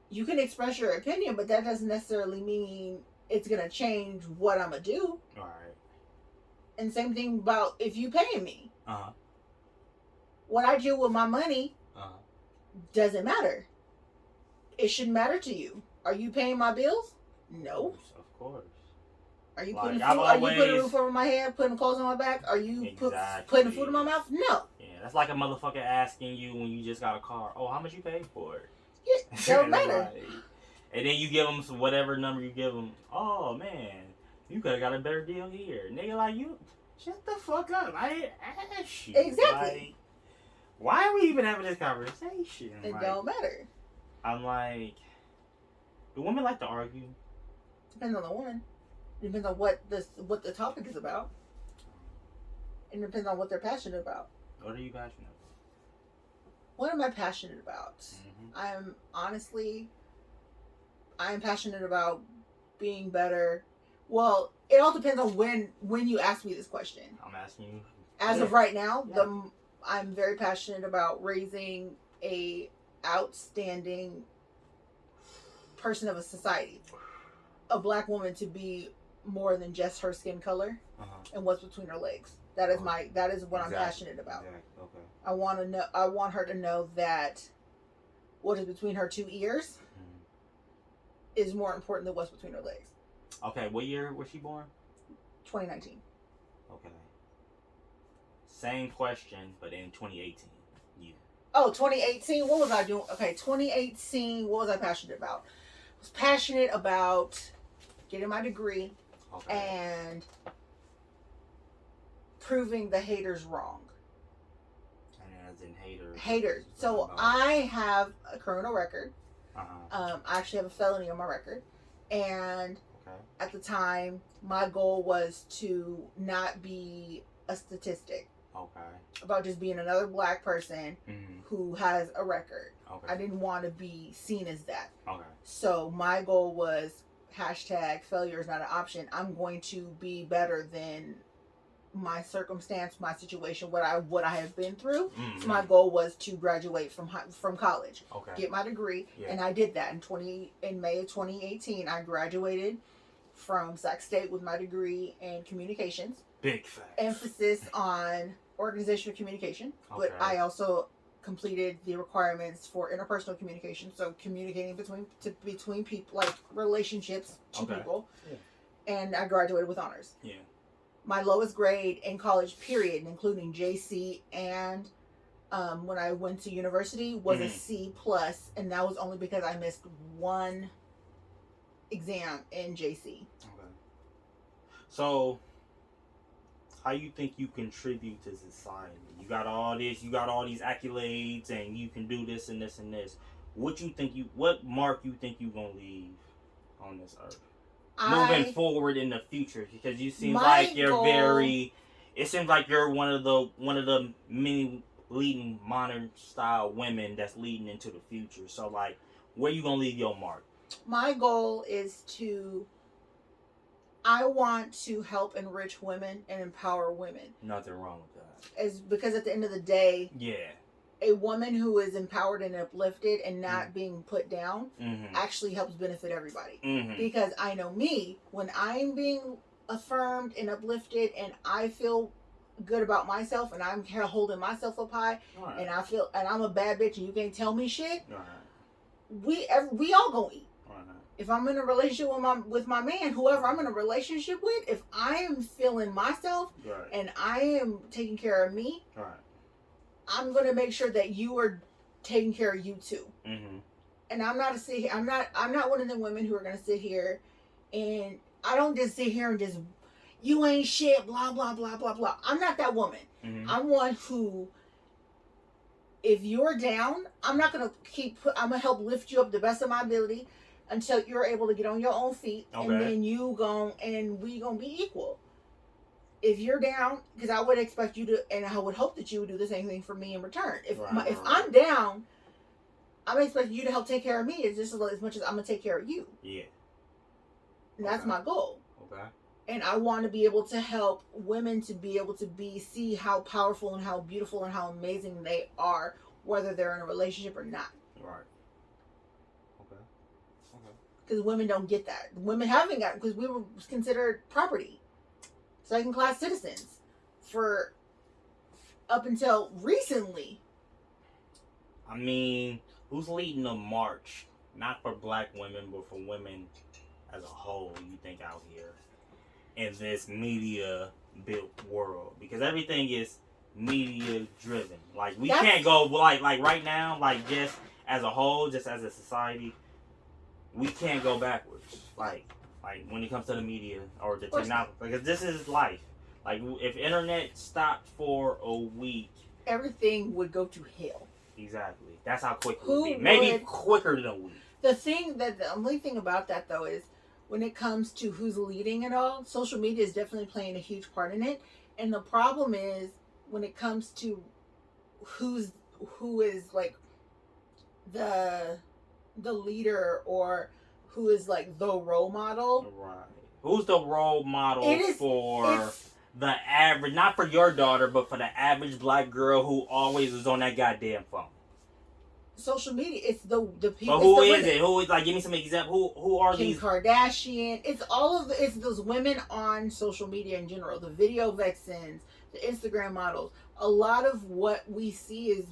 you can express your opinion, but that doesn't necessarily mean it's gonna change what I'm gonna do. Right. And same thing about if you paying me. What I do with my money doesn't matter. It shouldn't matter to you. Are you paying my bills? No. Of course. Are you putting food, are you putting a roof over my head, putting clothes on my back? Are you putting food in my mouth? No. Yeah, that's like a motherfucker asking you when you just got a car, oh, how much you paid for it? Yeah, don't matter. And then you give them whatever number you give them. Oh, man, you could have got a better deal here. Nigga, like, you, shut the fuck up. I didn't ask you. Exactly. Like, why are we even having this conversation? It don't matter. I'm like, do women like to argue? Depends on the woman. Depends on what the topic is about. It depends on what they're passionate about. What are you passionate about? What am I passionate about? I'm passionate about being better. Well, it all depends on when you ask me this question. I'm asking you. As of right now, I'm very passionate about raising a outstanding person of a society. A black woman to be more than just her skin color and what's between her legs. That is what I'm passionate about. Exactly. Okay. I want her to know that what is between her 2 ears is more important than what's between her legs. Okay, what year was she born? 2019. Okay. Same question, but in 2018. Oh, 2018. What was I doing? Okay, 2018. What was I passionate about? I was passionate about getting my degree and proving the haters wrong. And as in haters. Haters. So I have a criminal record. I actually have a felony on my record. And at the time, my goal was to not be a statistic. About just being another black person who has a record. I didn't want to be seen as that. So my goal was #failure is not an option. I'm going to be better than my circumstance, my situation, what I have been through. So my goal was to graduate from college, get my degree, and I did that in May of 2018. I graduated from Sac State with my degree in communications. Big facts. Emphasis on organizational communication, but I also completed the requirements for interpersonal communication, so communicating between people, like relationships to people. And I graduated with honors. My lowest grade in college period, including JC and when I went to university, was a C+, and that was only because I missed one exam in JC. So how you think you contribute to society? You got all this, you got all these accolades, and you can do this and this and this. What mark you think you gonna leave on this earth? Moving forward in the future, because you seem like you're it seems like you're one of the many leading modern style women that's leading into the future. So like, where you gonna leave your mark? My goal is I want to help enrich women and empower women. Nothing wrong with that. Is because at the end of the day, a woman who is empowered and uplifted and not being put down actually helps benefit everybody. Because I know me, when I'm being affirmed and uplifted and I feel good about myself and I'm holding myself up high and I'm a bad bitch and you can't tell me shit, we all gonna eat. If I'm in a relationship with my man, whoever I'm in a relationship with, if I am feeling myself and I am taking care of me, I'm gonna make sure that you are taking care of you too. And I'm not one of the women who are gonna sit here and I don't just sit here and just, you ain't shit, blah blah blah blah blah. I'm not that woman. I'm one who, if you're down, I'm gonna help lift you up the best of my ability until you're able to get on your own feet, and then we gonna be equal. If you're down, because I would expect you to, and I would hope that you would do the same thing for me in return. If I'm down, I'm expecting you to help take care of me just as much as I'm gonna take care of you. And that's my goal. And I want to be able to help women to be able to see how powerful and how beautiful and how amazing they are, whether they're in a relationship or not. Because women don't get that. Women haven't got it because we were considered property, second-class citizens, for up until recently. I mean, who's leading the march? Not for black women, but for women as a whole, you think, out here in this media-built world? Because everything is media-driven. Like, we can't go, like right now, like, just as a whole, just as a society, we can't go backwards. Like when it comes to the media or the technology, because this is life. Like, if internet stopped for a week, everything would go to hell. Exactly. That's how quick it would be. Maybe quicker than a week. The only thing about that though is, when it comes to who's leading it all, social media is definitely playing a huge part in it. And the problem is, when it comes to who is like the leader, or who is like the role model. Who's the role model for the average, not for your daughter, but for the average black girl who always is on that goddamn phone? Social media, it's the people. But who is it? Who is, like, give me some examples. Who are Kim these? Kardashian. It's those women on social media in general. The video vixens, the Instagram models. A lot of what we see is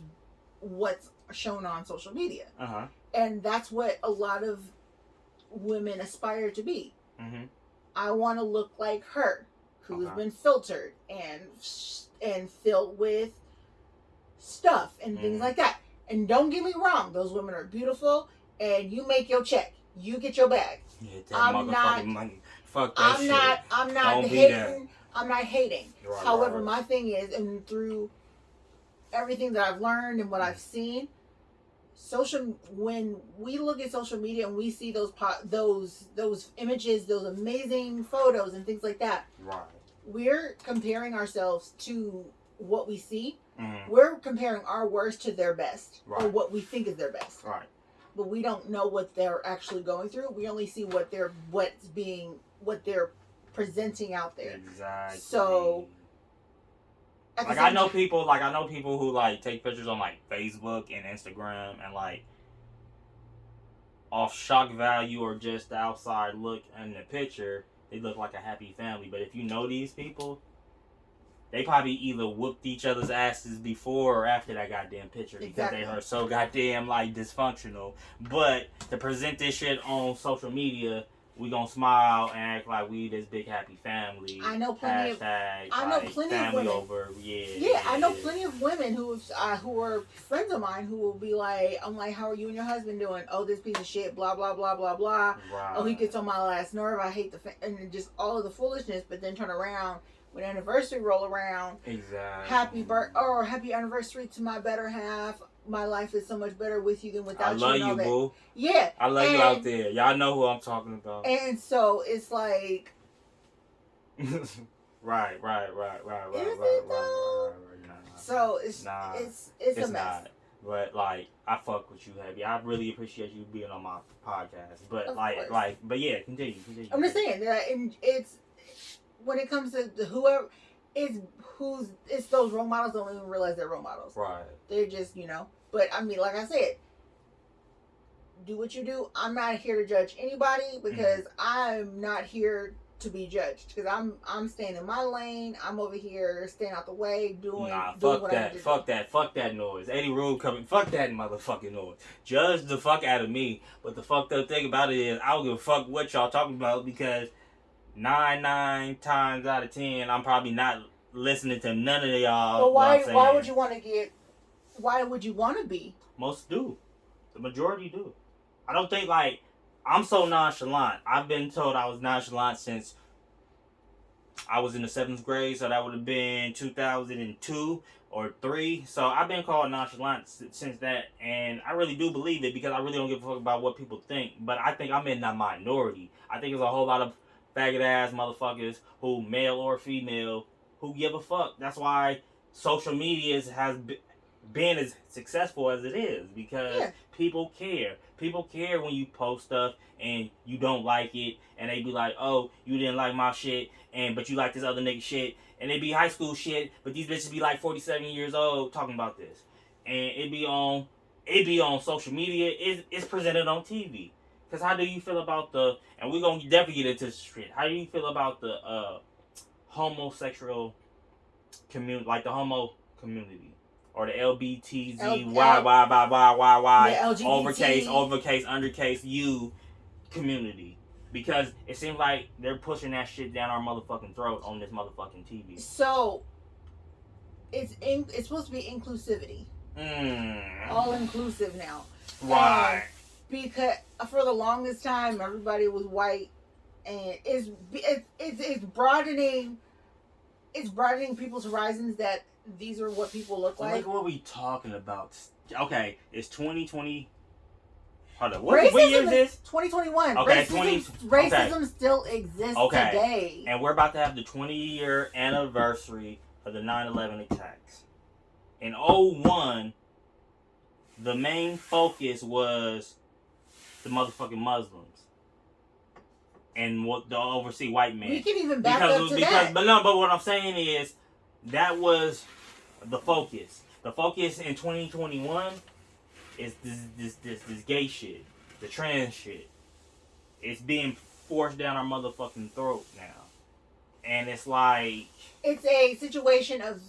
what's shown on social media. And that's what a lot of women aspire to be. I want to look like her, who's been filtered and filled with stuff and things like that. And don't get me wrong, those women are beautiful, and you make your check. You get your bag. Yeah, that motherfucking money. Fuck that shit. I'm not don't hating. I'm not hating. Right, However, right. my thing is, and through everything that I've learned and what I've seen, when we look at social media and we see those images, those amazing photos and things like that, right, we're comparing ourselves to what we see. Mm-hmm. We're comparing our worst to their best, right, or what we think is their best. Right. But we don't know what they're actually going through. We only see what they're presenting out there. Exactly. So, I know people who like take pictures on like Facebook and Instagram and like off shock value or just the outside look in the picture, they look like a happy family. But if you know these people, they probably either whooped each other's asses before or after that goddamn picture because they are so goddamn like dysfunctional. But to present this shit on social media, we gonna smile and act like we this big happy family. I know plenty of women. Over. I know plenty of women who are friends of mine who will be like, I'm like, how are you and your husband doing? Oh, this piece of shit, blah blah blah blah blah. Right. Oh, he gets on my last nerve. I hate and just all of the foolishness. But then turn around when anniversary roll around. Exactly. Happy anniversary to my better half. My life is so much better with you than without you. I love you, boo. Yeah. I love you out there. Y'all know who I'm talking about. And so it's like. Right. So it's a mess. Not. But like, I fuck with you, heavy. I really appreciate you being on my podcast. But but yeah, continue. I'm just saying that, and it's when it comes to whoever. It's those role models don't even realize they're role models. Right. They're just, But I mean, like I said, do what you do. I'm not here to judge anybody because I'm not here to be judged. Because I'm staying in my lane. I'm over here staying out the way, doing what I need to do. Fuck that noise. Eddie Rude coming. Fuck that motherfucking noise. Judge the fuck out of me. But the fucked up thing about it is I don't give a fuck what y'all talking about because 9 times out of 10, I'm probably not listening to none of y'all. But why would you want to get? Why would you want to be? Most do. The majority do. I don't think I'm so nonchalant. I've been told I was nonchalant since I was in the 7th grade, so that would have been 2002 or 3. So I've been called nonchalant since that, and I really do believe it because I really don't give a fuck about what people think. But I think I'm in the minority. I think there's a whole lot of faggot ass motherfuckers who, male or female, who give a fuck. That's why social media has been as successful as it is because people care. People care when you post stuff and you don't like it, and they be like, "Oh, you didn't like my shit, but you like this other nigga shit," and it be high school shit, but these bitches be like 47 years old talking about this, and it be on social media. It's presented on TV. Cause how do you feel about and we're gonna definitely get into this shit. How do you feel about the homosexual community, like the homo community, or the LBTZ overcase undercase U community? Because it seems like they're pushing that shit down our motherfucking throat on this motherfucking TV. So it's supposed to be inclusivity, all inclusive now, right? Because for the longest time everybody was white, and it's broadening people's horizons that these are what people look like. Look what we talking about. Okay, it's 2020. Hold on, what year is this? 2021. Okay, racism still exists today. And we're about to have the 20-year anniversary of the 9/11 attacks. In 2001, the main focus was the motherfucking Muslims and what the overseas white men. We can even back up to that. But what I'm saying is that was the focus. The focus in 2021 is this gay shit, the trans shit. It's being forced down our motherfucking throat now, and it's like it's a situation of,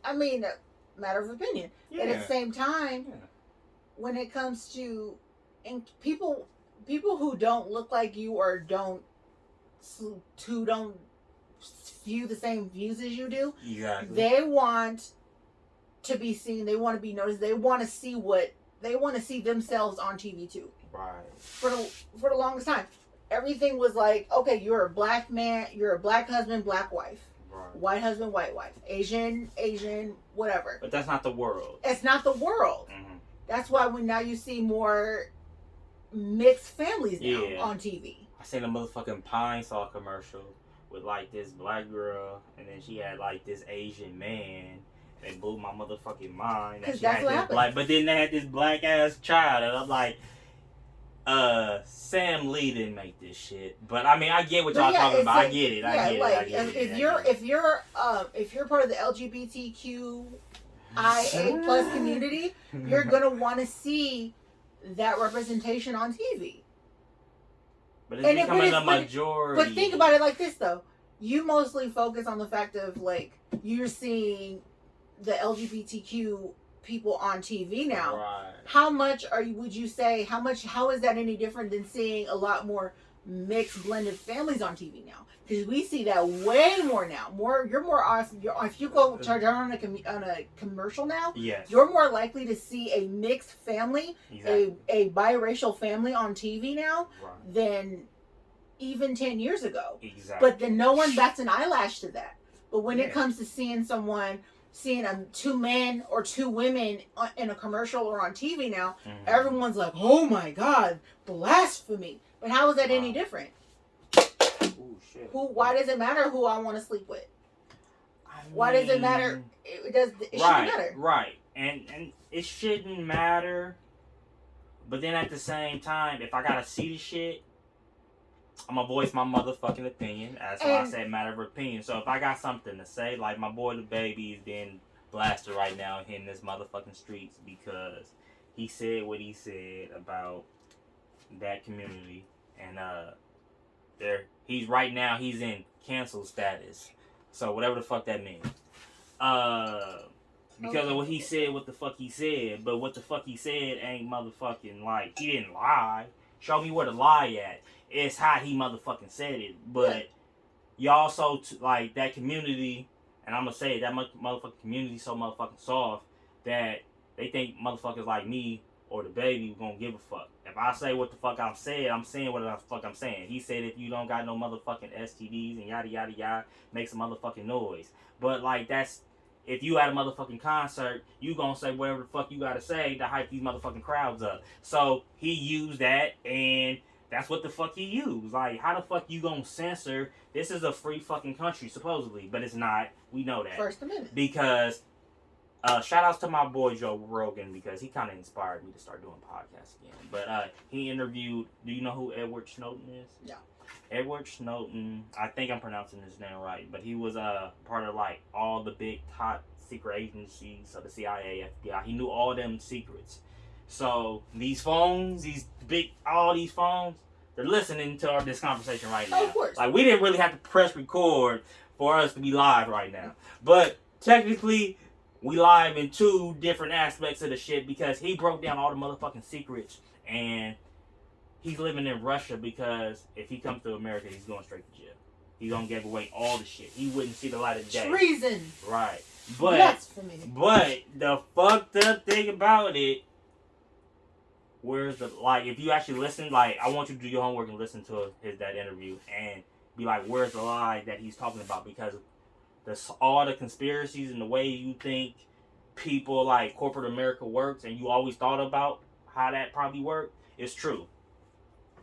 I mean, a matter of opinion. Yeah. And at the same time. Yeah. When it comes to people who don't look like you or don't view the same views as you do, exactly. They want to be seen. They want to be noticed. They want to see themselves on TV too. Right. For the longest time, everything was like, okay, you're a black man, you're a black husband, black wife. Right. White husband, white wife. Asian, whatever. But that's not the world. It's not the world. Mm-hmm. That's why now you see more mixed families now on TV. I seen a motherfucking Pine Sol commercial with like this black girl, and then she had like this Asian man. They blew my motherfucking mind. Because that's what happened. But then they had this black ass child, and I'm like, Sam Lee didn't make this shit. But I mean, I get what y'all talking about. I get it. I get it. If you're part of the LGBTQIA plus community, you're gonna want to see that representation on TV. But it's becoming a majority. But think about it like this though. You mostly focus on the fact of like you're seeing the LGBTQ people on TV now. Right. How much would you say, how is that any different than seeing a lot more mixed blended families on TV now? Because we see that way more now. If you go turn on a commercial now, yes, you're more likely to see a mixed family, exactly. a biracial family on TV now than even 10 years ago. Exactly. But then no one bats an eyelash to that. But when it comes to seeing two men or two women in a commercial or on TV now, everyone's like, oh my God, blasphemy. But how is that any different? Ooh, shit. Why does it matter who I want to sleep with? Why does it matter? It shouldn't matter. Right. And it shouldn't matter. But then at the same time, if I gotta see the shit, I'm gonna voice my motherfucking opinion. That's why I said matter of opinion. So if I got something to say, like my boy the baby is being blasted right now in this motherfucking streets because he said what he said about that community, and he's in cancel status. So whatever the fuck that means. Because of what he said, what the fuck he said, but what the fuck he said ain't motherfucking like he didn't lie. Show me where the lie at. It's how he motherfucking said it. But y'all so like that community, and I'm gonna say it, that motherfucking community so motherfucking soft that they think motherfuckers like me or the baby gonna give a fuck. If I say what the fuck I'm saying what the fuck I'm saying. He said if you don't got no motherfucking STDs and yada yada yada, make some motherfucking noise. But like that's if you at a motherfucking concert, you gonna say whatever the fuck you gotta say to hype these motherfucking crowds up. So he used that, and that's what the fuck he used. Like, how the fuck you gonna censor? This is a free fucking country, supposedly, but it's not. We know that. First Amendment. Because, shout outs to my boy Joe Rogan, because he kind of inspired me to start doing podcasts again. But he interviewed, do you know who Edward Snowden is? Yeah. Edward Snowden, I think I'm pronouncing his name right, but he was part of like all the big top secret agencies of the CIA, FBI. He knew all them secrets. So these phones, all these phones, they're listening to this conversation right now. Of course. Like we didn't really have to press record for us to be live right now. But technically, we live in two different aspects of the shit because he broke down all the motherfucking secrets, and he's living in Russia because if he comes to America, he's going straight to jail. He's gonna give away all the shit. He wouldn't see the light of day. Treason. Right. But the fucked up thing about it, where's the like? If you actually listen, like I want you to do your homework and listen to that interview and be like, where's the lie that he's talking about? Because all the conspiracies and the way you think people like corporate America works, and you always thought about how that probably worked, is true.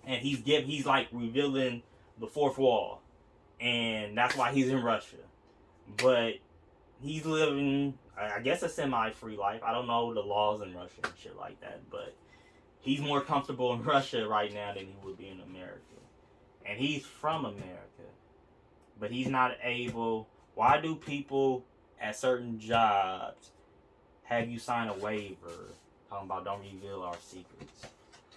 And he's like revealing the fourth wall, and that's why he's in Russia. But he's living, I guess, a semi-free life. I don't know the laws in Russia and shit like that, but he's more comfortable in Russia right now than he would be in America. And he's from America, but he's not able. Why do people at certain jobs have you sign a waiver talking about don't reveal our secrets?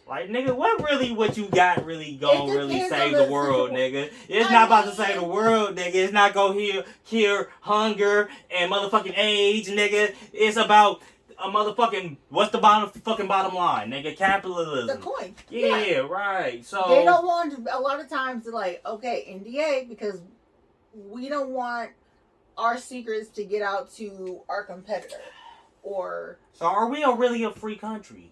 Like, nigga, what you got really gonna really save the world, nigga? It's not about to save the world, nigga. It's not gonna cure hunger and motherfucking AIDS, nigga. It's about a motherfucking, what's the bottom line, nigga? Capitalism. The coin. Yeah, right. So they don't want a lot of times to like, okay, NDA, because we don't want our secrets to get out to our competitor. or... So are we really a free country?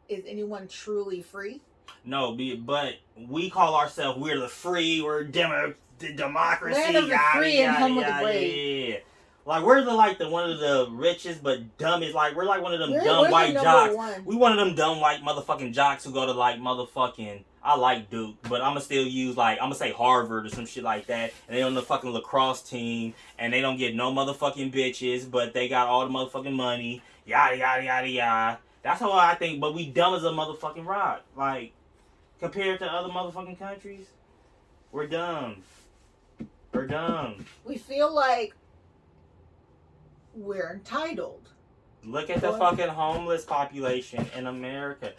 Is anyone truly free? No, but we call ourselves, we're the free, we're democracy. Land of the free and home of the brave. Yeah. Like, we're the one of the richest but dumbest. Like, we're like one of them dumb white jocks. We one of them dumb white motherfucking jocks who go to like motherfucking... I like Duke, but I'm gonna still use like... I'm gonna say Harvard or some shit like that. And they on the fucking lacrosse team. And they don't get no motherfucking bitches, but they got all the motherfucking money. Yada, yada, yada, yada. That's how I think, but we dumb as a motherfucking rock. Like, compared to other motherfucking countries, we're dumb. We're dumb. We feel like we're entitled. Look at the fucking homeless population in America.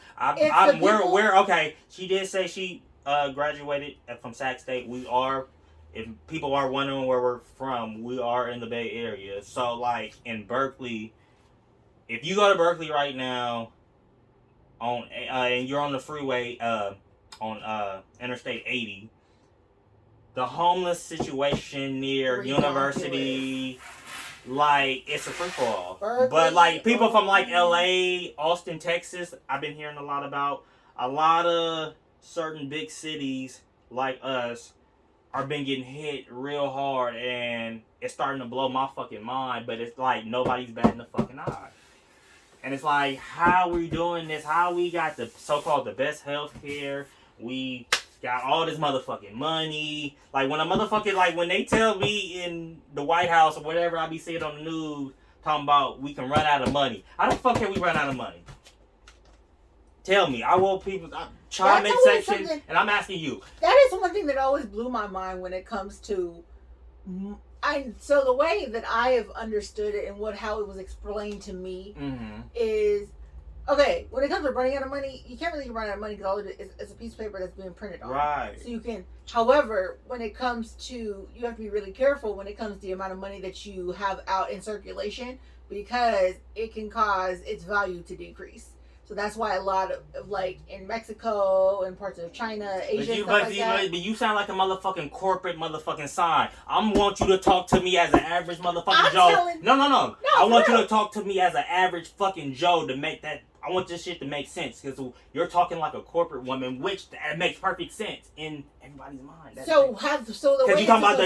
We're okay. She did say she graduated from Sac State. We are, if people are wondering where we're from, we are in the Bay Area. So like in Berkeley, if you go to Berkeley right now, and you're on the freeway on Interstate 80, the homeless situation near University, like, it's a free for all. But like people from like LA, Austin, Texas, I've been hearing a lot about. A lot of certain big cities like us are been getting hit real hard, and it's starting to blow my fucking mind. But it's like nobody's batting the fucking eye. And it's like, how we doing this? How we got the so-called the best health care? We got all this motherfucking money. Like, when a motherfucker, like, when they tell me in the White House or whatever I be seeing on the news, talking about we can run out of money. How the fuck can we run out of money? Tell me. I want people, comment section, and I'm asking you. That is one thing that always blew my mind when it comes to... So the way that I have understood it and how it was explained to me is, okay, when it comes to running out of money, you can't really run out of money because all it is a piece of paper that's being printed on. Right. So you can, however, when it comes to, you have to be really careful when it comes to the amount of money that you have out in circulation, because it can cause its value to decrease. So that's why a lot of like in Mexico and parts of China, Asia, but you sound like a motherfucking corporate motherfucking sign. I want you to talk to me as an average motherfucking Joe. No. I want you to talk to me as an average fucking Joe to make that. I want this shit to make sense, because you're talking like a corporate woman, which that makes perfect sense in everybody's mind. Because you talking about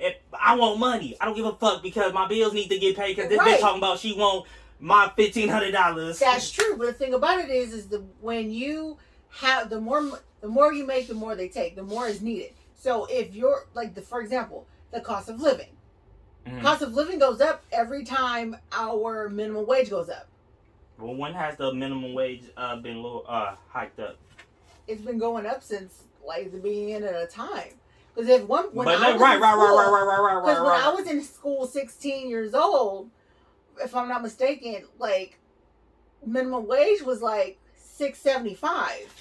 if I want money, I don't give a fuck because my bills need to get paid. Because this bitch talking about she want my $1,500. That's true, but the thing about it is when you have the more you make, the more they take, the more is needed. So if you're like for example, the cost of living, cost of living goes up every time our minimum wage goes up. Well, when has the minimum wage been hiked up? It's been going up since like the beginning of the time. Because when I was in school, 16 years old. If I'm not mistaken, like minimum wage was like $6.75.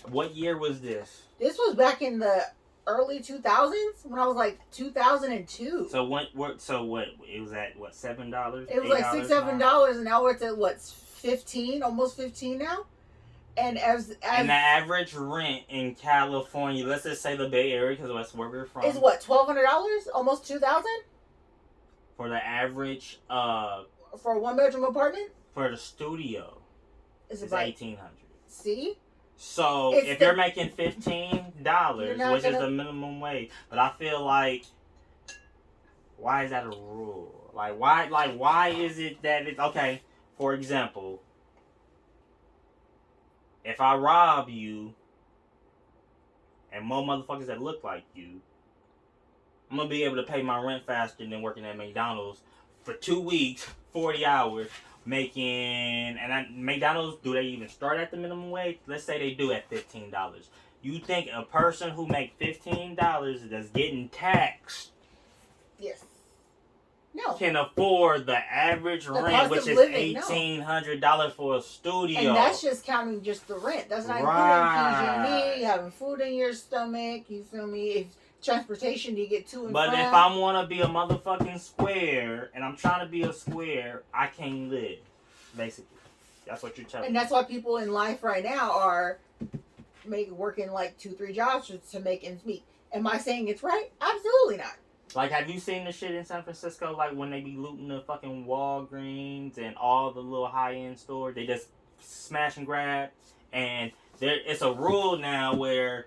What year was this? This was back in the early 2000s when I was like 2002. So what? It was at what, $7? It was like $6-7, and now it's at what, 15, almost 15 now. And and the average rent in California, let's just say the Bay Area, because that's where we're from, is what, $1,200, almost $2,000 for the average. For a one-bedroom apartment? For the studio, it's $1,800. See? So if you're making $15, which is the minimum wage, but I feel like, why is that a rule? Why is it that it's okay? For example, if I rob you and more motherfuckers that look like you, I'm gonna be able to pay my rent faster than working at McDonald's for 2 weeks, 40 hours, McDonald's, do they even start at the minimum wage? Let's say they do at $15. You think a person who make $15 that's getting taxed, yes, no, can afford the average rent, which is $1,800 for a studio? And that's just counting just the rent. That's not including PG&E, having food in your stomach. You feel me? If transportation to get to and But from. if I want to be a motherfucking square, and I'm trying to be a square, I can't live. Basically. That's what you're telling me. And that's why people in life right now are working like 2-3 jobs to make ends meet. Am I saying it's right? Absolutely not. Like, have you seen the shit in San Francisco? Like, when they be looting the fucking Walgreens and all the little high-end stores, they just smash and grab. And it's a rule now where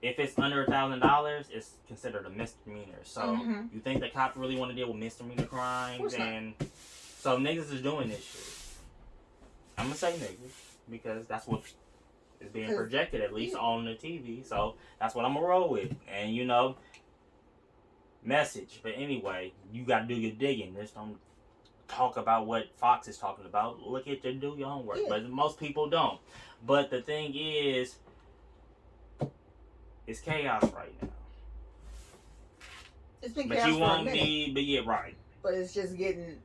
if it's under $1,000, it's considered a misdemeanor. So, you think the cops really want to deal with misdemeanor crimes? And so niggas is doing this shit. I'm gonna say niggas because that's what is being projected, at least on the TV. So that's what I'm gonna roll with. And you know, message. But anyway, you gotta do your digging. Just don't talk about what Fox is talking about. Look at your do your homework. But most people don't. But the thing is, it's chaos right now. It's been chaos for a minute. But yeah, right. But it's just getting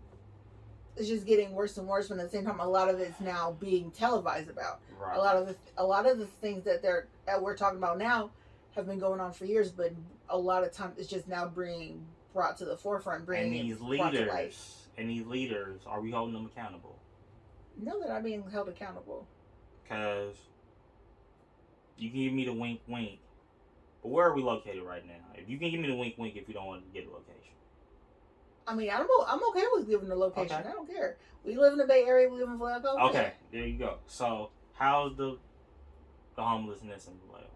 worse and worse. But at the same time, a lot of it's now being televised about. Right. A lot of the things that we're talking about now have been going on for years, but a lot of times it's just now being brought to the forefront. And these leaders, are we holding them accountable? No, they're not being held accountable. Because you can give me the wink wink, but where are we located right now? If you can give me the wink wink, if you don't want to get a location. I mean, I'm okay with giving the location. Okay. I don't care. We live in the Bay Area. We live in Vallejo. Okay, there you go. So how's the homelessness in Vallejo?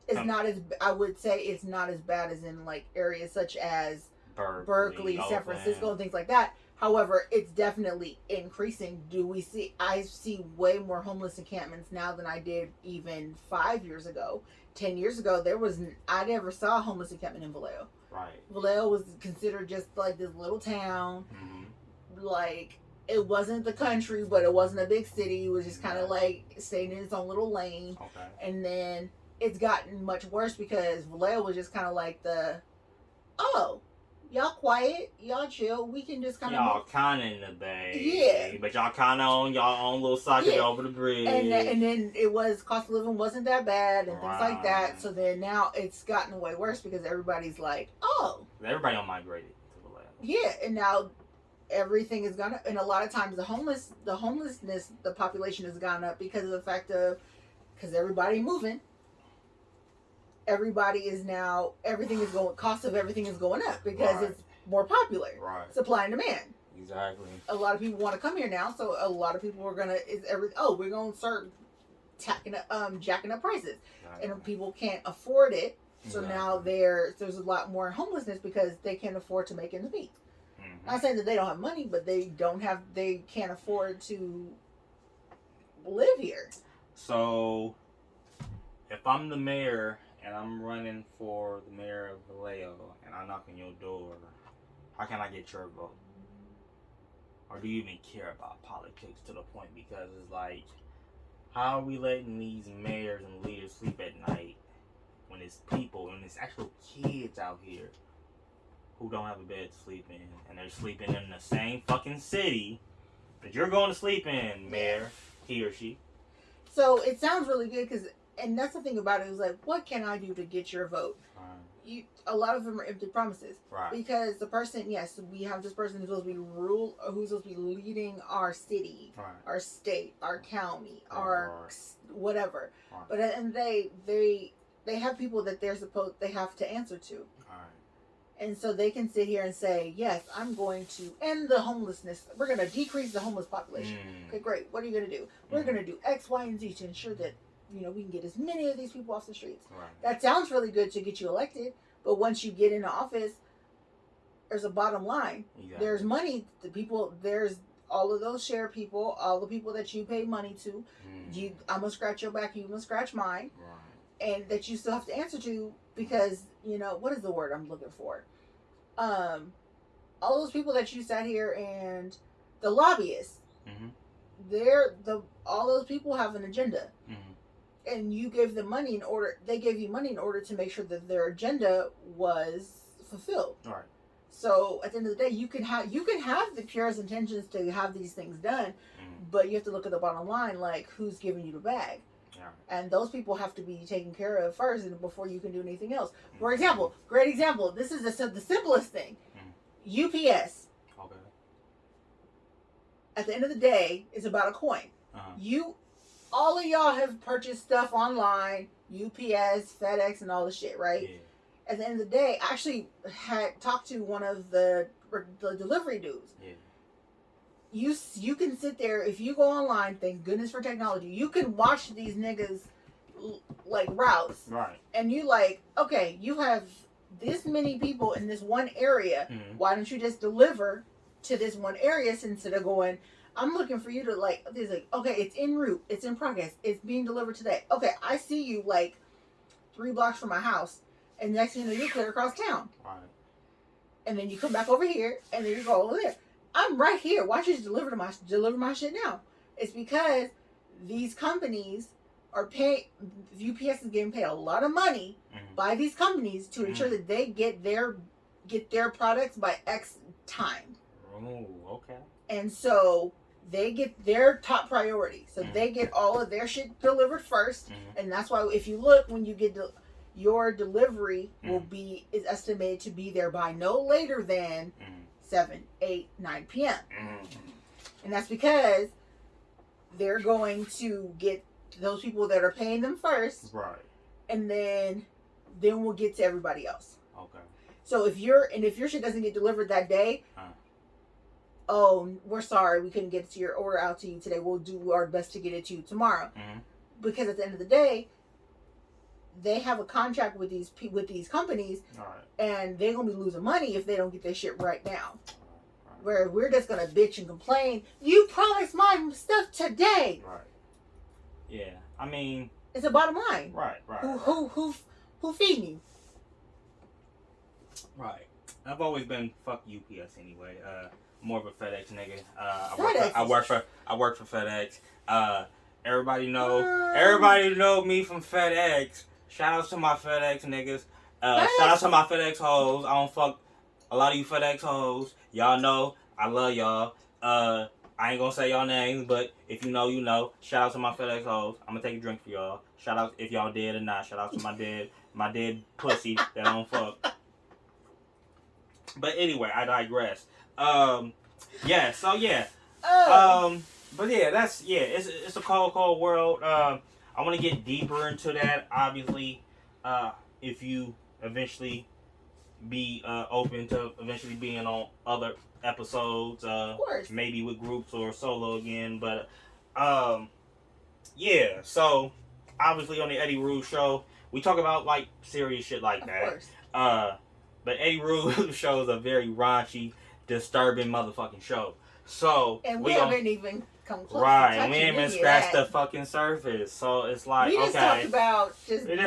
It's not as, I would say it's not as bad as in like areas such as Berkeley, San Francisco, and things like that. However, it's definitely increasing. I see way more homeless encampments now than I did even 5 years ago. 10 years ago, I never saw a homeless encampment in Vallejo. Right. Vallejo was considered just like this little town. Mm-hmm. Like, it wasn't the country, but it wasn't a big city. It was just kind of like staying in its own little lane. Okay. And then it's gotten much worse because Vallejo was just kind of like y'all quiet, y'all chill. We can just kind of y'all kind of in the Bay, but y'all kind of on y'all own little socket over the bridge. And then cost of living wasn't that bad and things like that. So then now it's gotten way worse because everybody's like, everybody on migrated to Vallejo. Yeah, and now everything is gone up, and a lot of times the homelessness, the population has gone up because of the fact of because everybody moving. Everybody is now, cost of everything is going up because it's more popular. Right. Supply and demand. Exactly. A lot of people want to come here now, so a lot of people are we're going to start jacking up prices. Exactly. And people can't afford it. So now there's a lot more homelessness because they can't afford to make ends meet. Mm-hmm. Not saying that they don't have money, but they can't afford to live here. So if I'm the mayor and I'm running for the mayor of Vallejo, and I knock on your door, how can I get your vote? Or do you even care about politics to the point? Because it's like, how are we letting these mayors and leaders sleep at night when it's people, and it's actual kids out here who don't have a bed to sleep in, and they're sleeping in the same fucking city that you're going to sleep in, mayor, he or she? So it sounds really good because... And that's the thing about it, is like, what can I do to get your vote? Right. A lot of them are empty promises. Right. Because the person, yes, we have this person who's supposed to be who's supposed to be leading our city, right, our state, our county, our whatever. Right. But and they have people that they have to answer to. Right. And so they can sit here and say, yes, I'm going to end the homelessness. We're going to decrease the homeless population. Okay, great. What are you going to do? We're going to do X, Y, and Z to ensure that we can get as many of these people off the streets. Right. That sounds really good to get you elected, but once you get into office, there's a bottom line. Exactly. There's money. There's all of those share people, all the people that you pay money to. I'm gonna scratch your back, you gonna scratch mine, right, and that you still have to answer to because what is the word I'm looking for? All those people that you sat here and the lobbyists. Mm-hmm. All those people have an agenda. Mm-hmm. And you gave them money they gave you money in order to make sure that their agenda was fulfilled. All right. So at the end of the day, you can have the purest intentions to have these things done, but you have to look at the bottom line, like who's giving you the bag. Yeah. And those people have to be taken care of first and before you can do anything else. For example, great example, this is the simplest thing. UPS. Okay. At the end of the day, it's about a coin. Uh-huh. All of y'all have purchased stuff online, UPS, FedEx, and all the shit, right? Yeah. at the end of the day, I actually had talked to one of the delivery dudes. Yeah. You can sit there, if you go online, thank goodness for technology, you can watch these niggas like routes. Right. And you like, okay, you have this many people in this one area. Mm-hmm. Why don't you just deliver to this one area instead of going, I'm looking for you to like, there's like, okay, it's en route, it's in progress, it's being delivered today. Okay, I see you like 3 blocks from my house, and next thing you know, you're clear across town. Right. And then you come back over here, and then you go over there. I'm right here. Why don't you just deliver my shit now? It's because these companies are paying. UPS is getting paid a lot of money by these companies to ensure that they get their products by X time. Oh, okay. And so they get their top priority. So they get all of their shit delivered first, and that's why if you look, when you get your delivery is estimated to be there by no later than 7, 8, 9 p.m. And that's because they're going to get those people that are paying them first, right? And then we'll get to everybody else. Okay. So if your shit doesn't get delivered that day, oh, we're sorry, we couldn't get your order out to you today. We'll do our best to get it to you tomorrow. Because at the end of the day, they have a contract with these companies, and they're gonna be losing money if they don't get their shit right now. Where we're just gonna bitch and complain. You promised my stuff today. Right. Yeah. I mean, it's a bottom line. Right. Who feeding you? Right. I've always been fuck UPS anyway. More of a FedEx nigga. I work for FedEx. Everybody know me from FedEx. Shout out to my FedEx niggas. Shout out to my FedEx hoes. I don't fuck a lot of you FedEx hoes. Y'all know I love y'all. I ain't gonna say y'all names, but if you know, you know. Shout out to my FedEx hoes. I'm gonna take a drink for y'all. Shout out if y'all dead or not. Shout out to my dead pussy that I don't fuck. But anyway, I digress. Yeah. So yeah. But yeah, it's a cold world. I want to get deeper into that. Obviously, if you eventually be open to eventually being on other episodes, maybe with groups or solo again. But yeah. So obviously on the Eddie Rude show, we talk about like serious shit like that. But Eddie Rude show is a very raunchy, disturbing motherfucking show. So and we haven't even come close. Right, we ain't even scratched the fucking surface. So it's like, we just talked about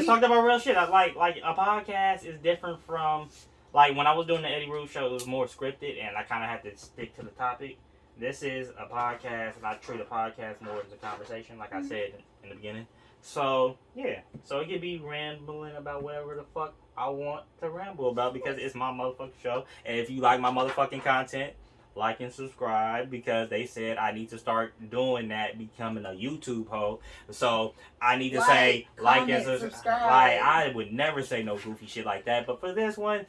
talked about real shit. Like a podcast is different from like when I was doing the Eddie Rude show. It was more scripted, and I kind of had to stick to the topic. This is a podcast, and I treat a podcast more as a conversation, like I said in the beginning. So yeah, so it could be rambling about whatever the fuck I want to ramble about because it's my motherfucking show. And if you like my motherfucking content, like and subscribe, because they said I need to start doing that, becoming a YouTube hoe. So I need to say like and subscribe. Like I would never say no goofy shit like that. But for this one,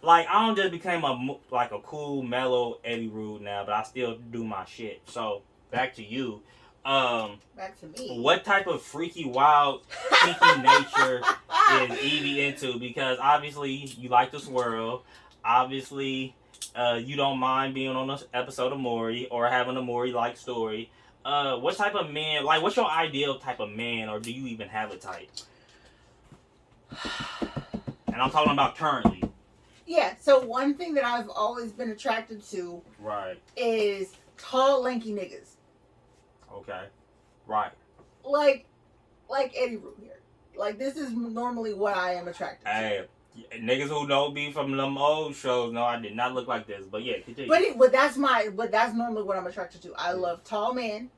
like I don't just became a cool, mellow Eddie Rude now, but I still do my shit. So back to you. Back to me. What type of freaky, wild, kinky nature is Evie into? Because obviously you like to swirl. Obviously, you don't mind being on an episode of Maury or having a Maury-like story. What type of man? Like, what's your ideal type of man, or do you even have a type? And I'm talking about currently. Yeah. So one thing that I've always been attracted to, is tall, lanky niggas. Okay. Right. Like Eddie Rude here. Like, this is normally what I am attracted to. Hey, niggas who know me from them old shows know I did not look like this. But yeah, continue. But that's normally what I'm attracted to. I love tall men.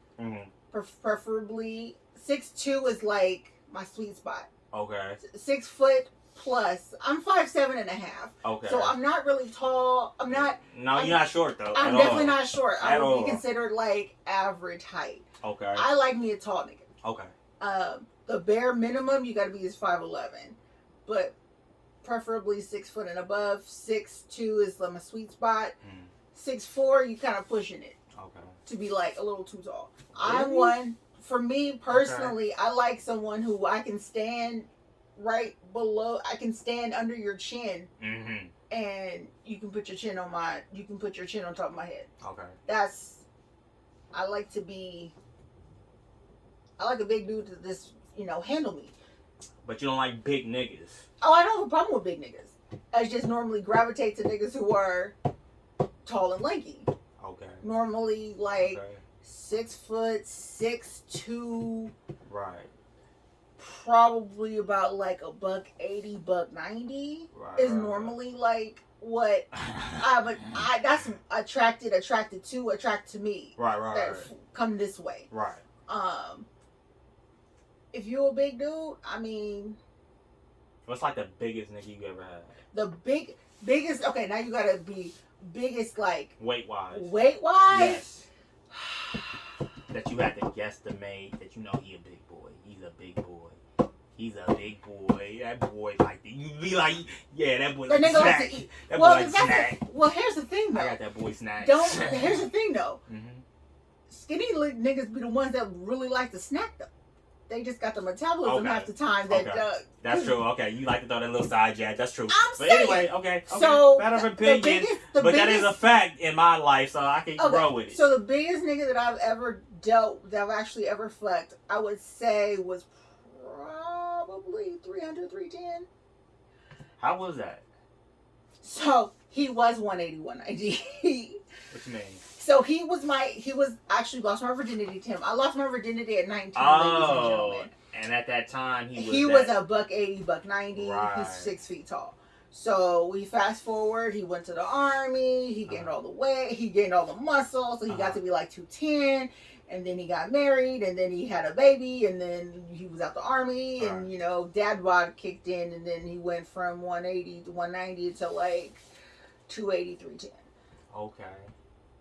Preferably 6'2" is like my sweet spot. Okay. 6 foot plus. I'm 5'7.5". Okay. So I'm not really tall. I'm not. No, you're not short though. I'm definitely not short. I would be considered like average height. Okay. I like me a tall nigga. Okay. The bare minimum you got to be is 5'11", but preferably 6 foot and above. 6'2" is like my sweet spot. 6'4", you kind of pushing it. Okay. To be like a little too tall. Really? For me personally, I like someone who I can stand right below. I can stand under your chin, Mm-hmm. and you can put your chin on top of my head. Okay. I like to be. I like a big dude to just handle me. But you don't like big niggas. Oh, I don't have a problem with big niggas. I just normally gravitate to niggas who are tall and lanky. Okay. Normally, like 6 foot, 6'2". Right. Probably about like $180, $190 is normally like what that's attracted to me. Right. Come this way. Right. If you're a big dude, I mean, what's like the biggest nigga you ever had? The biggest. Okay, now you gotta be biggest, like weight wise. Yes. That you had to guesstimate that he a big boy. He's a big boy. He's a big boy. That boy like you be like, yeah, that boy like snack. Like to eat. That boy like snack. Well, here's the thing though. I got that boy snack. Here's the thing though. Mm-hmm. Skinny niggas be the ones that really like to snack though. They just got the metabolism half the time. That's true. Okay, you like to throw that little side jab. That's true. But anyway, okay. So matter of opinion, that is a fact in my life, so I can grow with it. So the biggest nigga that I've actually ever fucked, I would say was probably 300, 310. How was that? So he was 180, 190. What you mean? So he was actually lost my virginity to him. I lost my virginity at 19, ladies and gentlemen. And at that time he was a $180, $190. Right. He's 6 feet tall. So we fast forward. He went to the army. He gained all the weight. He gained all the muscle. So he got to be like 210. And then he got married. And then he had a baby. And then he was out the army. And dad bod kicked in. And then he went from 180 to 190 to like 280, 310. Okay.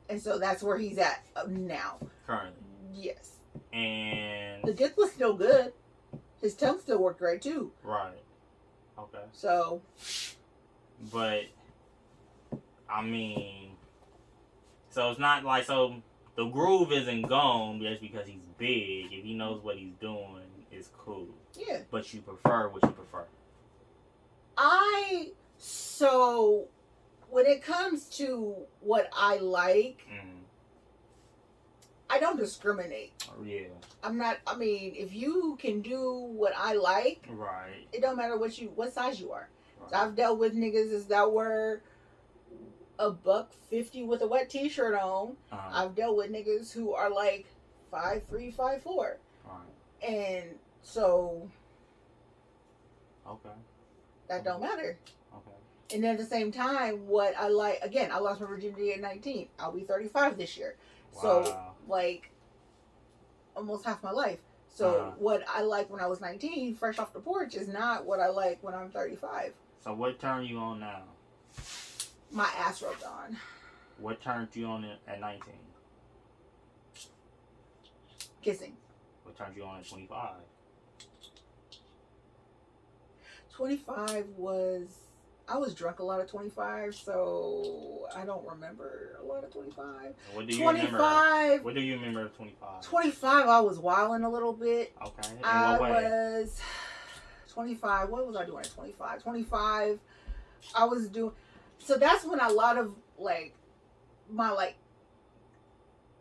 And so that's where he's at now. Currently. Yes. And the dick was still good. His tongue still worked great too. Right. Okay. So. But I mean, so it's not like the groove isn't gone just because he's big. If he knows what he's doing, it's cool. Yeah. But you prefer what you prefer. When it comes to what I like, I don't discriminate. Oh, yeah. If you can do what I like, right, it don't matter what size you are. Right. So I've dealt with niggas that were $150 with a wet t-shirt on. I've dealt with niggas who are like 5'3", 5'4". Right. And so. Okay. That don't matter. Okay. And then at the same time, what I like, again, I lost my virginity at 19. I'll be 35 this year. Wow. So, like, almost half my life. So, what I like when I was 19, fresh off the porch, is not what I like when I'm 35. So, what turn you on now? My ass rubbed on. What turned you on at 19? Kissing. What turned you on at 25? 25 was... I was drunk a lot at 25, so I don't remember a lot of 25. What do you remember? What do you remember of 25? 25, I was wilding a little bit. Okay. I was 25. What was I doing at 25? 25, I was doing... So that's when a lot of, like, my, like...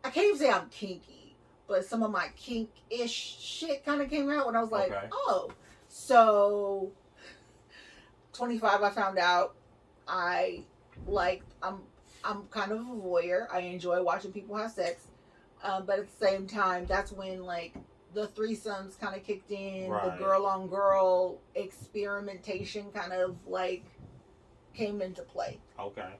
I can't even say I'm kinky, but some of my kink-ish shit kind of came out when I was like, oh. So... 25, I found out I'm kind of a voyeur. I enjoy watching people have sex. But at the same time, that's when like the threesomes kind of kicked in. Right. The girl on girl experimentation kind of like came into play. Okay.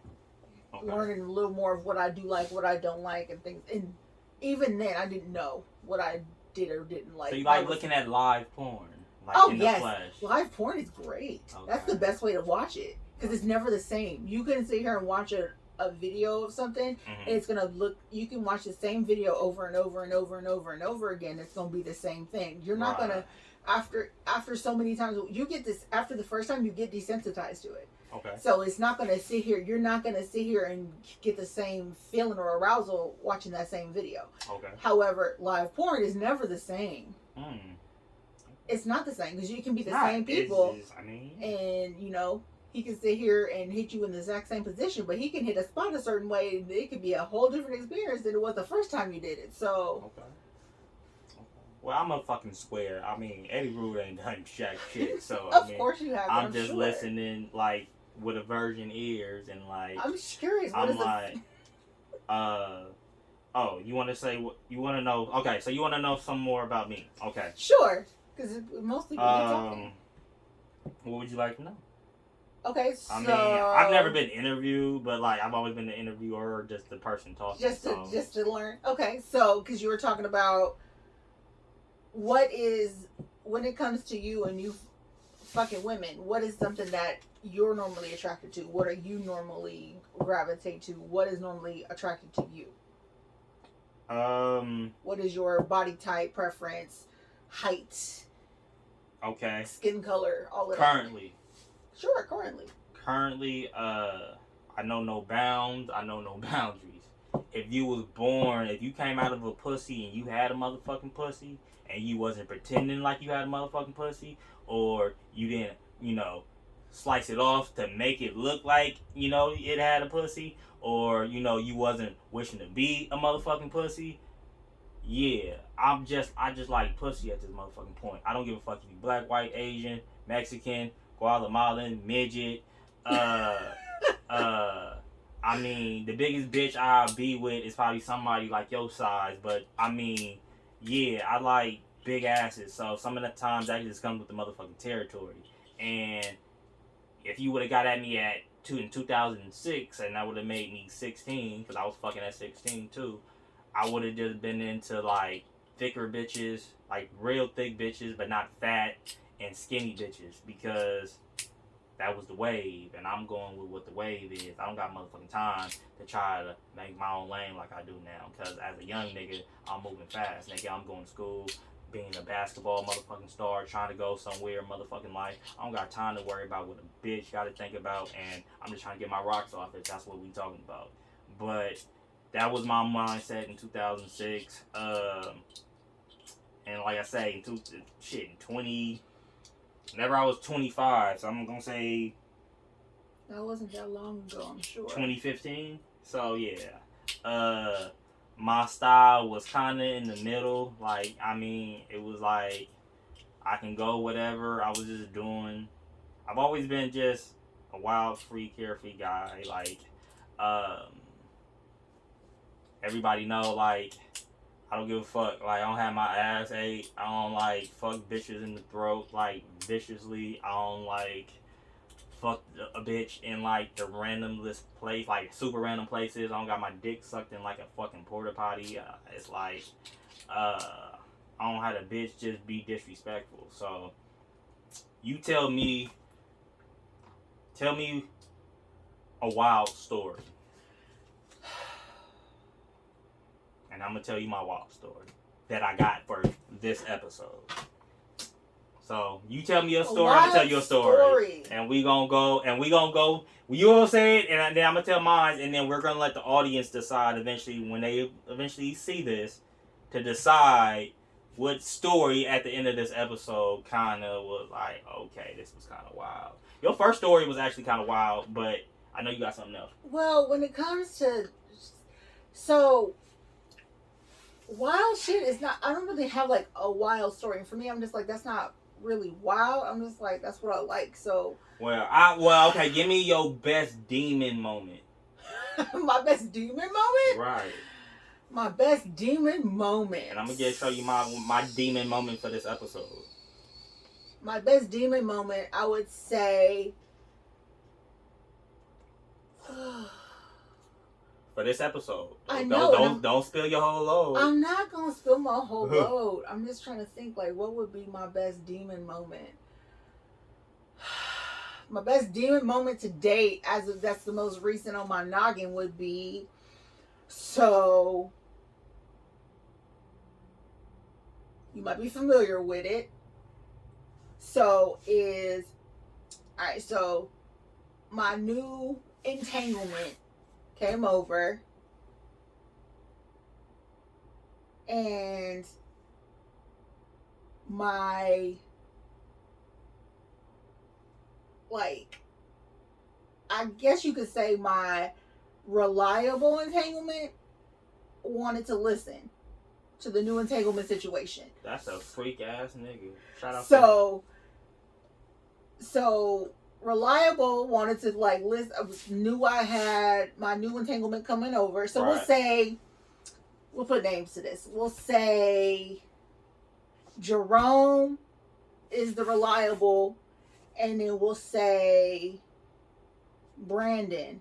Learning a little more of what I do like, what I don't like, and things. And even then, I didn't know what I did or didn't like. So you like looking at live porn? Like yes, live porn is great. Okay. That's the best way to watch it because it's never the same. You can sit here and watch a video of something, and it's gonna look. You can watch the same video over and over and over and over and over again. It's gonna be the same thing. You're not gonna after so many times you get this. After the first time, you get desensitized to it. Okay. So it's not gonna sit here. You're not gonna sit here and get the same feeling or arousal watching that same video. Okay. However, live porn is never the same. it's not the same because you can be the same people. And you know, he can sit here and hit you in the exact same position, but he can hit a spot a certain way. And it could be a whole different experience than it was the first time you did it. So. Okay. Well, I'm a fucking square. I mean, Eddie Rude ain't done jack shit. So of course you have. I'm just listening like with a virgin ears and like. I'm just curious. What I'm like, oh, you want to say what you want to know? Okay, so you want to know some more about me? Okay. Sure, because mostly people talking. What would you like to know? Okay, so I mean, I've never been interviewed, but like I've always been the interviewer, or just the person talking. Just to learn. Okay, so because you were talking about what is when it comes to you and you fucking women, what is something that you're normally attracted to? What are you normally gravitate to? What is normally attracted to you? What is your body type, preference, height? Okay. Skin color, all of currently. That. Sure, currently. Currently, I know no bounds. I know no boundaries. If you was born, if you came out of a pussy and you had a motherfucking pussy, and you wasn't pretending like you had a motherfucking pussy, or you didn't, you know, slice it off to make it look like, you know, it had a pussy, or, you know, you wasn't wishing to be a motherfucking pussy, yeah, I just like pussy at this motherfucking point. I don't give a fuck if you black, white, Asian, Mexican, Guatemalan, midget, I mean, the biggest bitch I'll be with is probably somebody like your size, but I mean, yeah, I like big asses, so some of the times that just comes with the motherfucking territory. And if you would have got at me in 2006, and that would have made me 16, because I was fucking at 16 too, I would have just been into like thicker bitches, like real thick bitches, but not fat, and skinny bitches, because that was the wave, and I'm going with what the wave is. I don't got motherfucking time to try to make my own lane like I do now, because as a young nigga, I'm moving fast. Nigga, I'm going to school, being a basketball motherfucking star, trying to go somewhere motherfucking life. I don't got time to worry about what a bitch got to think about, and I'm just trying to get my rocks off if that's what we talking about. But that was my mindset in 2006. And like I say, whenever I was 25, so I'm gonna say that wasn't that long ago, I'm sure. 2015. So yeah, my style was kind of in the middle. Like, I mean, it was like I can go whatever. I was just doing. I've always been just a wild, free, carefree guy. Like, everybody know, like, I don't give a fuck. Like, I don't have my ass ate. I don't, like, fuck bitches in the throat, like, viciously. I don't, like, fuck a bitch in, like, the randomest place, like, super random places. I don't got my dick sucked in, like, a fucking porta potty. It's like, I don't have a bitch just be disrespectful. So, you tell me a wild story. And I'm gonna tell you my wild story that I got for this episode. So you tell me your story, I'll tell you a story. And we gonna go. You gonna say it, and then I'm gonna tell mine, and then we're gonna let the audience decide eventually when they eventually see this to decide what story at the end of this episode kind of was like, okay, this was kind of wild. Your first story was actually kind of wild, but I know you got something else. Well, when it comes to wild shit is not, I don't really have like a wild story. And for me, I'm just like, that's not really wild. I'm just like, that's what I like. So okay, give me your best demon moment. My best demon moment? Right. My best demon moment. And I'm gonna show you my demon moment for this episode. My best demon moment, I would say for this episode. I know. Don't spill your whole load. I'm not gonna spill my whole load. I'm just trying to think, like, what would be my best demon moment? My best demon moment to date, that's the most recent on my noggin, would be, so you might be familiar with it. So my new entanglement came over, and my like, I guess you could say my reliable entanglement wanted to listen to the new entanglement situation. That's a freak ass nigga. Shout out. So reliable wanted to like list. Knew I had my new entanglement coming over. So we'll say, we'll put names to this. We'll say Jerome is the reliable, and then we'll say Brandon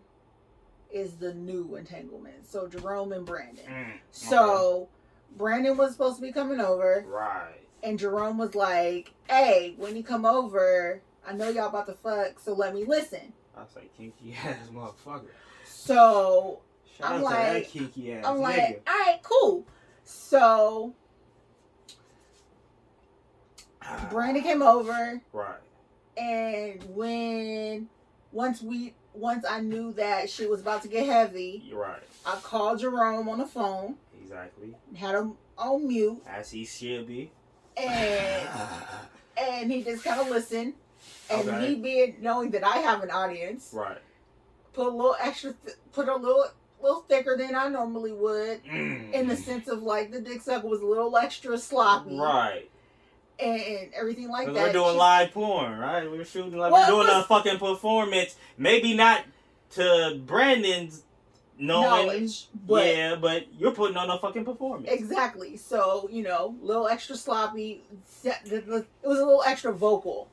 is the new entanglement. So Jerome and Brandon. So Brandon was supposed to be coming over. Right. And Jerome was like, hey, when you come over, I know y'all about to fuck, so let me listen. I say kinky ass motherfucker. So Shout out to that kinky ass nigga. Like, all right, cool. So Brandon came over. Right. And once I knew that shit was about to get heavy, you're right. I called Jerome on the phone. Exactly. Had him on mute. As he should be. And he just kind of listened. And me knowing that I have an audience, right, put a little extra, put a little thicker than I normally would, in the sense of like the dick sucker was a little extra sloppy, right, and everything like that. We're doing live porn, right? We're shooting like we're doing a fucking performance. Maybe not to Brandon's knowledge, but you're putting on a fucking performance. Exactly. So a little extra sloppy. It was a little extra vocal.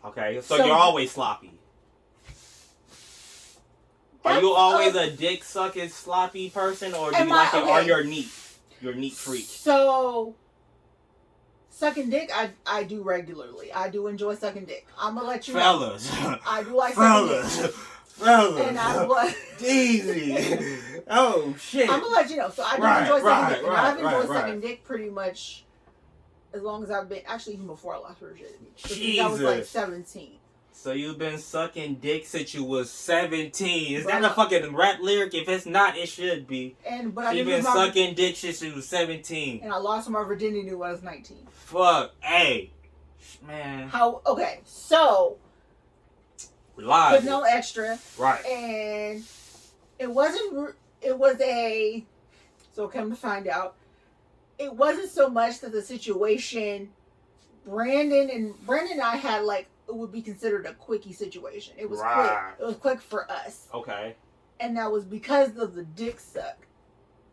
Okay, so you're always sloppy. Are you always a dick sucking sloppy person, or do you like it? Or you're neat? You're a neat freak. So sucking dick, I do regularly. I do enjoy sucking dick. I'm gonna let you know. I do like sucking dick. Fellas. And I was easy. Oh shit. I'm gonna let you know. So I do enjoy sucking dick. And I've enjoyed sucking dick pretty much as long as I've been, actually even before I lost virginity. Jesus. I was like 17. So you've been sucking dick since you was 17. Is that a fucking rap lyric? If it's not, it should be. But you've been sucking dick since you was 17. And I lost my virginity when I was 19. Fuck. Hey. Man. Okay, so reliable. But no extra. Right. And so come to find out, it wasn't so much that the situation, Brandon and I had like, it would be considered a quickie situation. It was quick. It was quick for us. Okay. And that was because of the dick suck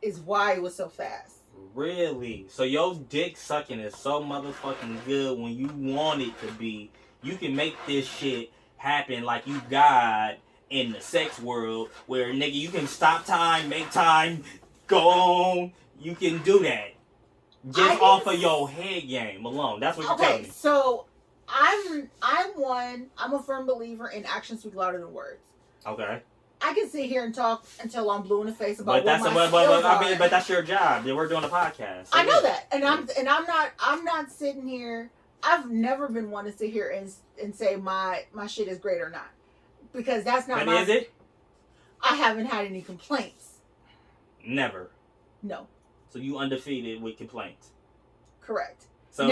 is why it was so fast. Really? So your dick sucking is so motherfucking good when you want it to be. You can make this shit happen like you God in the sex world where nigga you can stop time, make time, go on. You can do that. Just off of your head game alone. That's what you're telling me. So I'm a firm believer in actions speak louder than words. Okay. I can sit here and talk until I'm blue in the face about but that's your job. We're doing a podcast. So I know that. And I'm not sitting here. I've never been one to sit here and say my shit is great or not. Because that's not is it? I haven't had any complaints. Never. No. So you undefeated with complaints. Correct. So in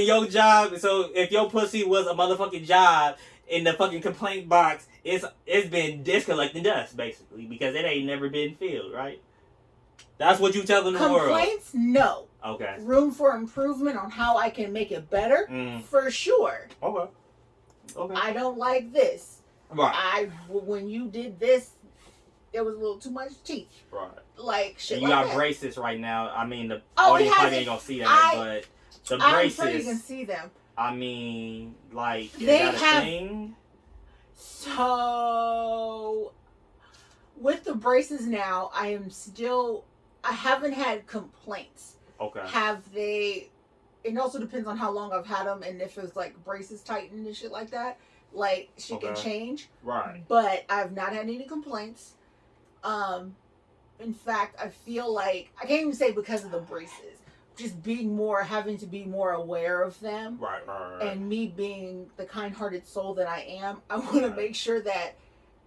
your job, so if your pussy was a motherfucking job in the fucking complaint box, it's been collecting dust basically because it ain't never been filled, right? That's what you telling the world. Complaints, no. Okay. Room for improvement on how I can make it better, for sure. Okay. I don't like this. Right. When you did this, there was a little too much teeth. Right. Like shit. And you like got that. braces right now. I mean, the audience probably ain't gonna see that, but the braces. I'm sure you can see them. I mean, like, is they that a have, thing? So, with the braces now, I haven't had complaints. Okay. Have they? It also depends on how long I've had them and if it's like braces tightened and shit like that. Like shit can change. Right. But I've not had any complaints. In fact, I feel like I can't even say because of the braces. Just having to be more aware of them. Right. And me being the kind-hearted soul that I am, I want to make sure that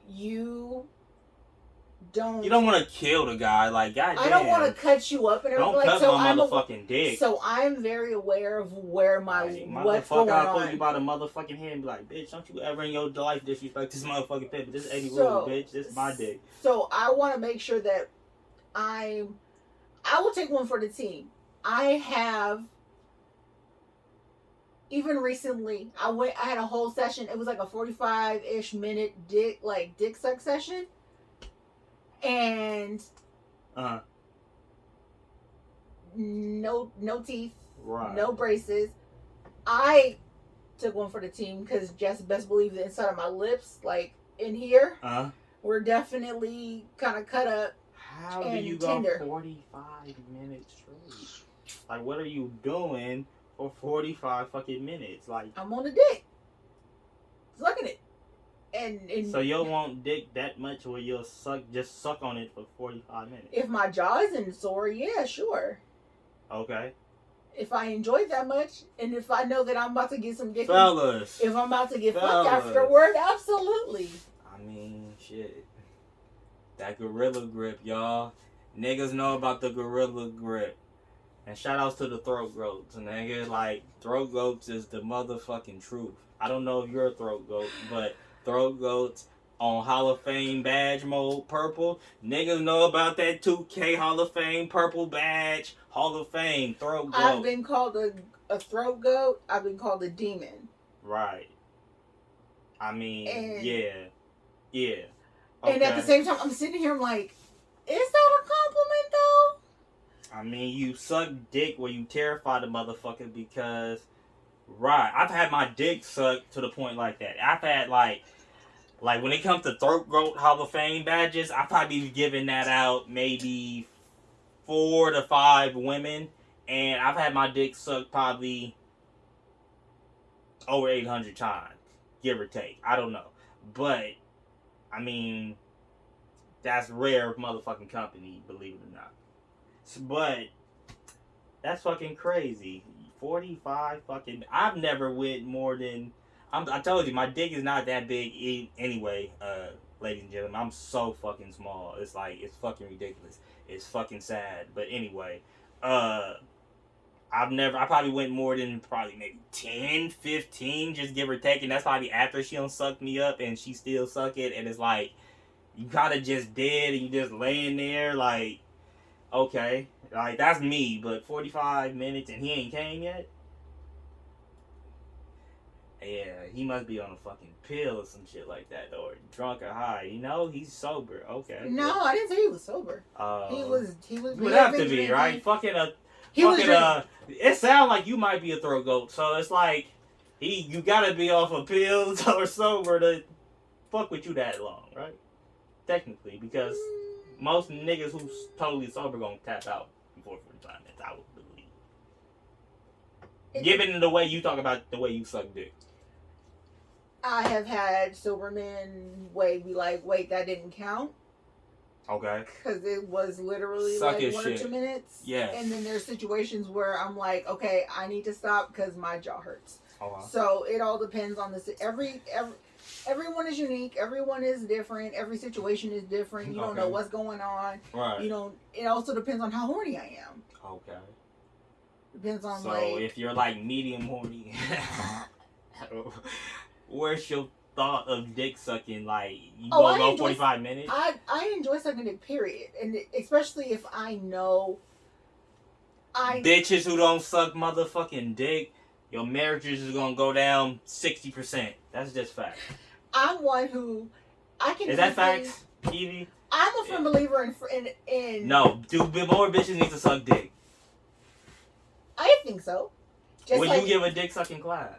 you don't. You don't want to kill the guy, like goddamn. I don't want to cut you up and everything. Don't cut so my motherfucking dick. So I'm very aware of where my what's going on. I'll pull you by the motherfucking hand and be like, bitch, don't you ever in your life disrespect this motherfucking pimp. This ain't rule, bitch. This is my dick. So I want to make sure that I will take one for the team. I have. Even recently, I had a whole session. It was like a 45-ish minute dick suck session. And no teeth, right. No braces. I took one for the team because just best believe the inside of my lips, like in here, were definitely kind of cut up. How do you go 45 minutes straight? Like, what are you doing for 45 fucking minutes? Like, I'm on the dick, sucking it. And so you'll want dick that much where you'll just suck on it for 45 minutes? If my jaw isn't sore, yeah, sure. Okay. If I enjoy it that much, and if I know that I'm about to get some dick, fellas, if I'm about to get fucked afterward, absolutely. I mean, shit. That gorilla grip, y'all. Niggas know about the gorilla grip. And shout outs to the throat goats, nigga. Like, throat goats is the motherfucking truth. I don't know if you're a throat goat, but throat goats on Hall of Fame badge mode purple. Niggas know about that 2K Hall of Fame purple badge. Hall of Fame throat goat. I've been called a throat goat. I've been called a demon. Right. I mean, yeah. Okay. And at the same time, I'm sitting here, I'm like, is that a compliment though? I mean, you suck dick where you terrify the motherfucker because, right, I've had my dick sucked to the point like that. I've had, like when it comes to throat goat Hall of Fame badges, I've probably given that out maybe 4 to 5 women, and I've had my dick sucked probably over 800 times, give or take. I don't know. But, I mean, that's rare motherfucking company, believe it or not. But that's fucking crazy. 45 fucking. I've never went more than. I told you my dick is not that big anyway, ladies and gentlemen. I'm so fucking small. It's like it's fucking ridiculous. It's fucking sad. But anyway, I probably went more than probably maybe 10, 15, just give or take, and that's probably after she done sucked me up and she still suck it, and it's like you kind of just dead and you just laying there like. Okay, like that's me, but 45 minutes and he ain't came yet? Yeah, he must be on a fucking pill or some shit like that, or drunk or high. You know, he's sober. Okay. No, I didn't say he was sober. He was. You would have to be, right? It sounds like you might be a throat goat, so it's like you gotta be off of pills or sober to fuck with you that long, right? Technically, because most niggas who's totally sober gonna tap out before 45 minutes, I would believe. Given the way you talk about the way you suck dick. I have had sober men be like, wait, that didn't count. Okay. Because it was literally suck like 1 or 2 minutes. Yeah. And then there's situations where I'm like, okay, I need to stop because my jaw hurts. Uh-huh. So it all depends on everyone is unique. Everyone is different. Every situation is different. You don't know what's going on. Right. It also depends on how horny I am. Okay. Depends on So if you're like medium horny, where's your thought of dick sucking? Like you gonna go 45 minutes? I enjoy sucking dick, period, and especially if I know. Bitches who don't suck motherfucking dick, your marriages is gonna go down 60%. That's just fact. I'm one who I can. Is that facts, Evie? I'm a firm believer in. No, more bitches need to suck dick. I think so. Will you give a dick sucking class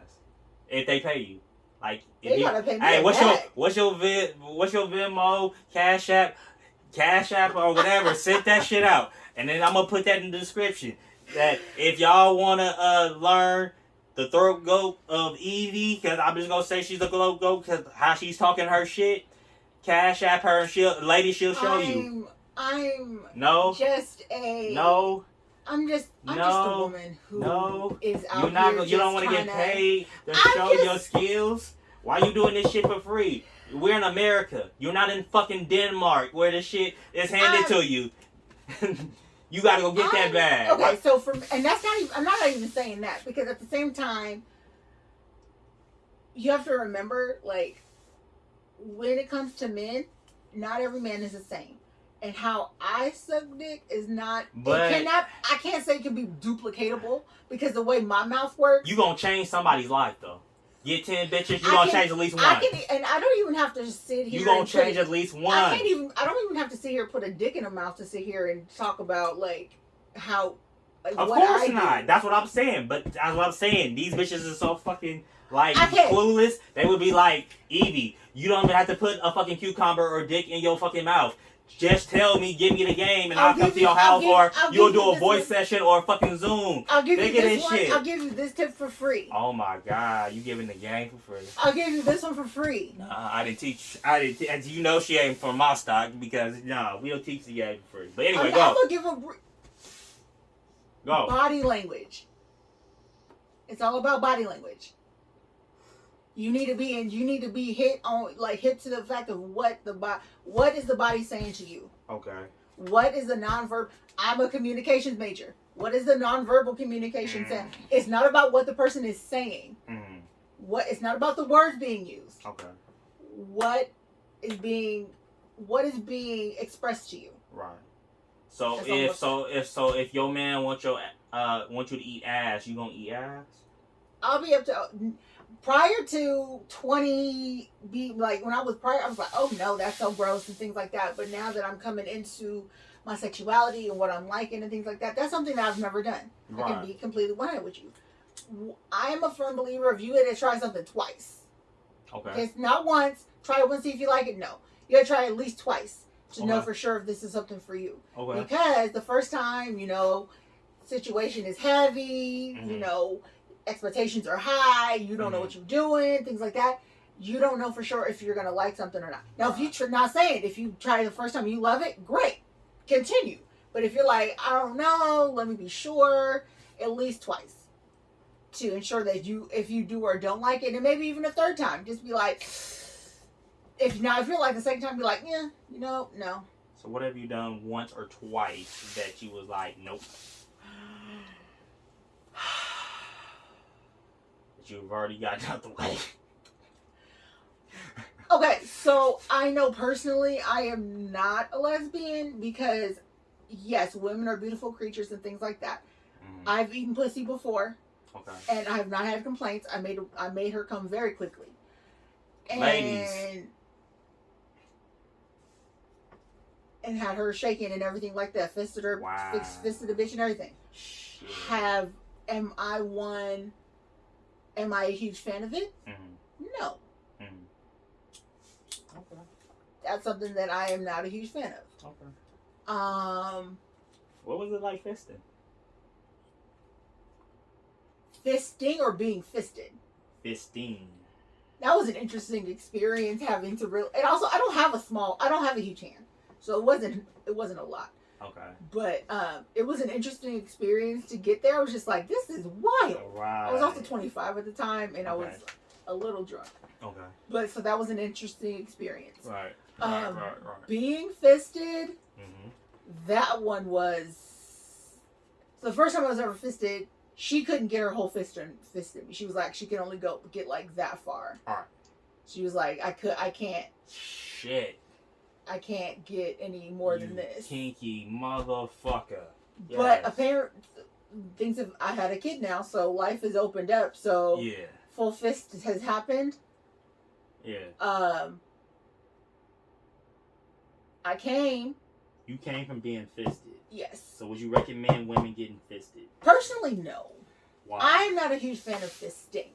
if they pay you? Like, they gotta pay me. Hey, what's your Venmo, Cash App or whatever? Send that shit out, and then I'm gonna put that in the description. That if y'all wanna learn the throat goat of Evie, because I'm just gonna say she's a throat goat because how she's talking her shit. Cash App her and she'll show you. I'm just a woman who is out here. You don't want to get paid to show your skills. Why you doing this shit for free? We're in America. You're not in fucking Denmark where the shit is handed to you. You gotta go get that bag. Okay, so and that's not even, I'm not even saying that, because at the same time, you have to remember, like, when it comes to men, not every man is the same. And how I suck dick is not, I can't say it can be duplicatable, because the way my mouth works. You gonna change somebody's life, though. Get 10 bitches, you gonna change at least one. And I don't even have to sit here. You gonna change at least one. I don't even have to sit here and put a dick in a mouth to sit here and talk about, like, how, like, of course not. That's what I'm saying. But that's what I'm saying. These bitches are so fucking, like, clueless. They would be like, Evie, you don't even have to put a fucking cucumber or dick in your fucking mouth. Just tell me, give me the game, and I'll come to your house, or you'll do a voice session or a fucking Zoom. I'll give you this one. I'll give you this tip for free. Oh my God, you giving the game for free? I'll give you this one for free. Nah, I didn't teach. And you know she ain't from my stock, because we don't teach the game for free. But anyway, go. I'm gonna give a go. Body language. It's all about body language. You need to be hit to the fact of what is the body saying to you. Okay. What is the nonverbal? I'm a communications major. What is the nonverbal communication saying? It's not about what the person is saying. It's not about the words being used. Okay. What is being expressed to you. Right. So if your man wants you to eat ass, you gonna eat ass? I'll be up to. Prior to 20, when I was like, oh no, that's so gross and things like that. But now that I'm coming into my sexuality and what I'm liking and things like that, that's something that I've never done. Right. I can be completely 100 with you. I am a firm believer of you gotta try something twice. Okay. It's not once. Try it once, see if you like it. No. You gotta try it at least twice to know for sure if this is something for you. Okay. Because the first time, situation is heavy, expectations are high, you don't know what you're doing, things like that. You don't know for sure if you're going to like something or not. Now, if you try the first time, you love it, great. Continue. But if you're like, I don't know, let me be sure, at least twice. To ensure that if you do or don't like it, and maybe even a third time, just be like, if you're like the second time, be like, yeah, no. So what have you done once or twice that you was like, nope? You've already gotten out the way. Okay, so I know personally I am not a lesbian, because yes, women are beautiful creatures and things like that. I've eaten pussy before. Okay. And I have not had complaints. I made her come very quickly. Ladies. And had her shaking and everything like that. Fisted her, fisted the bitch and everything. Shit. Am I a huge fan of it? No. Okay. That's something that I am not a huge fan of. Okay. What was it like fisting? Fisting or being fisted? Fisting. That was an interesting experience, having to and also I don't have a huge hand, so it wasn't a lot. Okay. But it was an interesting experience to get there. I was just like, this is wild. Right. I was also 25 at the time, and I was a little drunk. Okay. But so that was an interesting experience. Right. Being fisted, that one was. So the first time I was ever fisted, she couldn't get her whole fist in me. She was like, she can only get like that far. All right. She was like, I can't. Shit. I can't get any more than this. Kinky motherfucker. Yes. But apparently, I had a kid now, so life has opened up. So yeah, full fist has happened. Yeah. I came. You came from being fisted. Yes. So would you recommend women getting fisted? Personally, no. Why? I'm not a huge fan of fisting.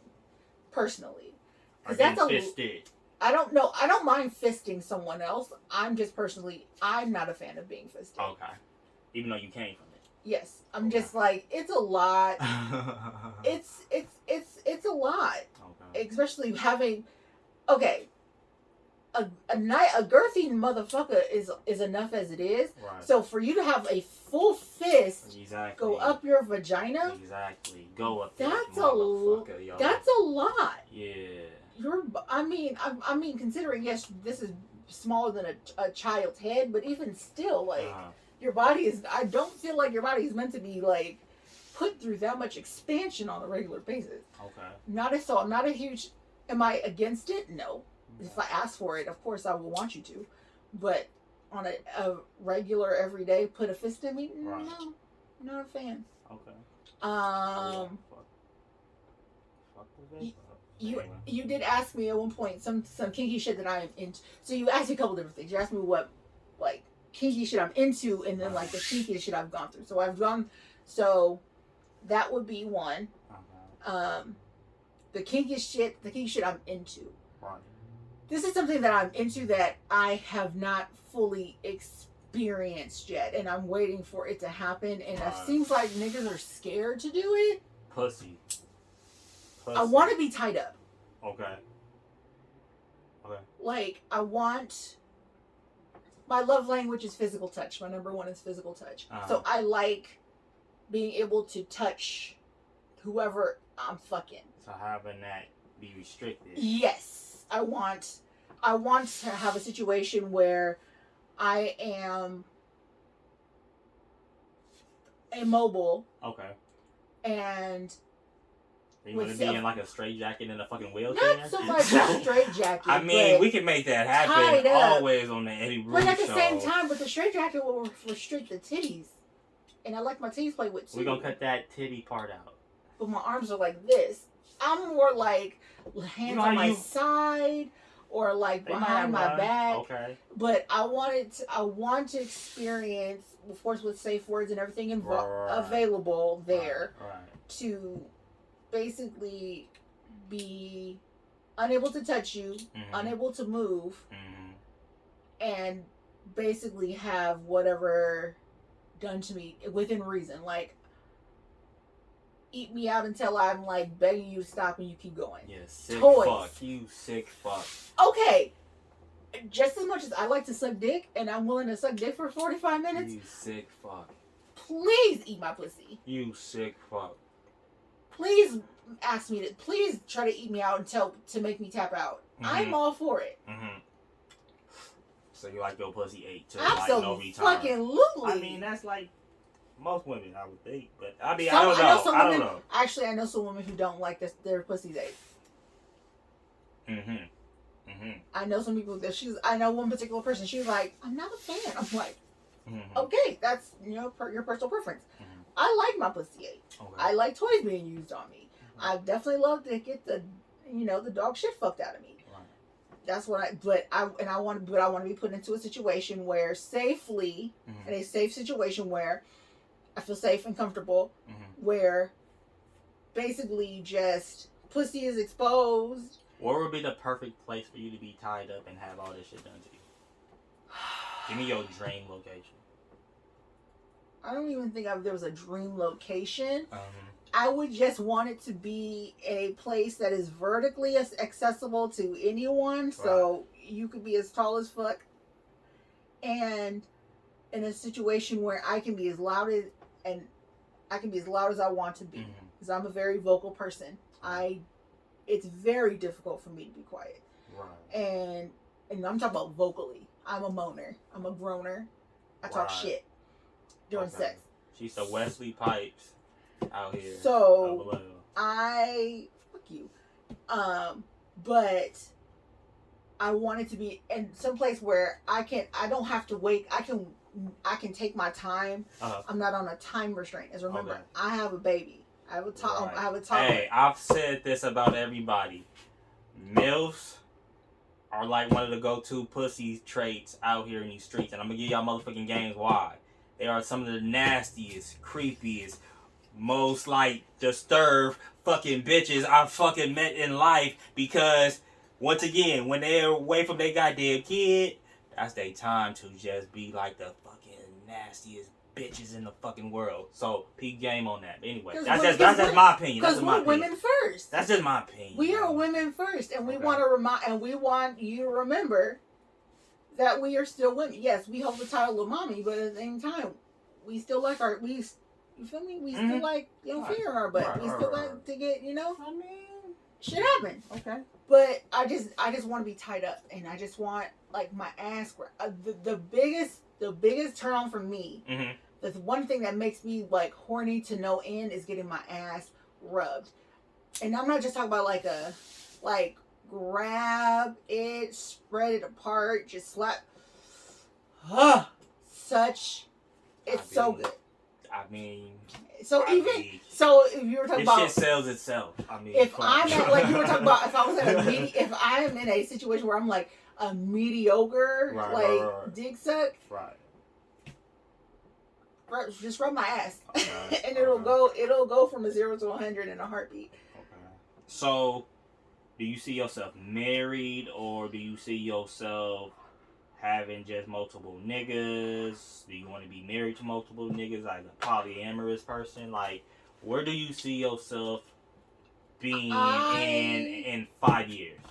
Personally, because that's fisted. I don't know. I don't mind fisting someone else. I'm not a fan of being fisted. Okay. Even though you came from it. Yes. I'm just like, it's a lot. it's a lot. Okay. Especially having, a girthy motherfucker is enough as it is. Right. So for you to have a full fist exactly. go up your vagina. Exactly. Go up there. That's a lot. Yeah. I mean, considering yes, this is smaller than a child's head, but even still, like your body is. I don't feel like your body is meant to be like put through that much expansion on a regular basis. Okay. Not a so. Not a huge. Am I against it? No. If I ask for it, of course I will want you to, but on a regular everyday, put a fist in me. Right. No, not a fan. Okay. You did ask me at one point some kinky shit that I am into. So you asked me a couple different things. You asked me what like kinky shit I'm into, and then like the kinky shit I've gone through. So that would be one. The kinky shit I'm into. Right. This is something that I'm into that I have not fully experienced yet, and I'm waiting for it to happen. And it seems like niggas are scared to do it. Pussy. I want to be tied up. Okay. Like, my love language is physical touch. My number one is physical touch. So I like being able to touch whoever I'm fucking. So having that be restricted. Yes. I want to have a situation where I am immobile. Okay. And you want to be in like a straight jacket and a fucking wheelchair? Not so much a straight jacket. I mean, we can make that happen always on the Eddie Rude But at the show. same time, but the straight jacket will restrict the titties. And I like my titties played with too. We're going to cut that titty part out. But my arms are like this. I'm more like hands on my side or like behind my back. Okay. But I want to experience, of course, with safe words and everything available there to basically be unable to touch you, unable to move, and basically have whatever done to me within reason. Like, eat me out until I'm like begging you to stop and you keep going. Yeah, sick Toys. Fuck. You sick fuck. Okay. Just as much as I like to suck dick and I'm willing to suck dick for 45 minutes. You sick fuck. Please eat my pussy. You sick fuck. Please ask me to. Please try to eat me out to make me tap out. I'm all for it. So you like your pussy ate to absolutely, like no return? Fucking I mean, that's like most women, I would think. But I mean, I don't know. Actually, I know some women who don't like their pussies ate. I know some people that I know one particular person. She was like, "I'm not a fan." I'm like, "Okay, that's your personal preference." I like my pussy ate. Okay. I like toys being used on me. I definitely love to get the dog shit fucked out of me. Right. That's what I want to be put into a situation where safely, in a safe situation where I feel safe and comfortable, where basically just pussy is exposed. What would be the perfect place for you to be tied up and have all this shit done to you? Give me your dream location. I don't even think there was a dream location. I would just want it to be a place that is vertically accessible to anyone. So you could be as tall as fuck. And in a situation where I can be as loud as I want to be. Because I'm a very vocal person. It's very difficult for me to be quiet. Right. And I'm talking about vocally. I'm a moaner. I'm a groaner. I talk shit during sex. She's the Wesley Pipes out here. So fuck you. But I want it to be in some place where I don't have to wait. I can take my time. I'm not on a time restraint. As remember, I have a baby. I have a toddler. Hey, I've said this about everybody. MILFs are like one of the go-to pussy traits out here in these streets. And I'm going to give y'all motherfucking games why. They are some of the nastiest, creepiest, most like disturbed fucking bitches I've fucking met in life. Because, once again, when they're away from their goddamn kid, that's their time to just be like the fucking nastiest bitches in the fucking world. So, peak game on that. But anyway, that's just my opinion. Because we're women first. That's just my opinion. We are women first, and we want you to remember that we are still women. Yes, we hold the title of mommy, but at the same time, we still like you feel me? We still like, fear in our butt. We still like to get, I mean, Shit happen. Okay. But I just want to be tied up, and I just want like my ass. The biggest turn on for me. Mm-hmm. The one thing that makes me like horny to no end is getting my ass rubbed, and I'm not just talking about like grab it, spread it apart, just slap. It's so good. I mean, so if you were talking about, shit sells itself. I mean, if I'm at, like you were talking about, if I was at if I am in a situation where I'm like a mediocre right. Dick suck, right? Just rub my ass, okay. And it'll go from a 0 to 100 in a heartbeat. Okay. So, do you see yourself married, or do you see yourself having just multiple niggas? Do you want to be married to multiple niggas, like a polyamorous person? Like, where do you see yourself being in 5 years?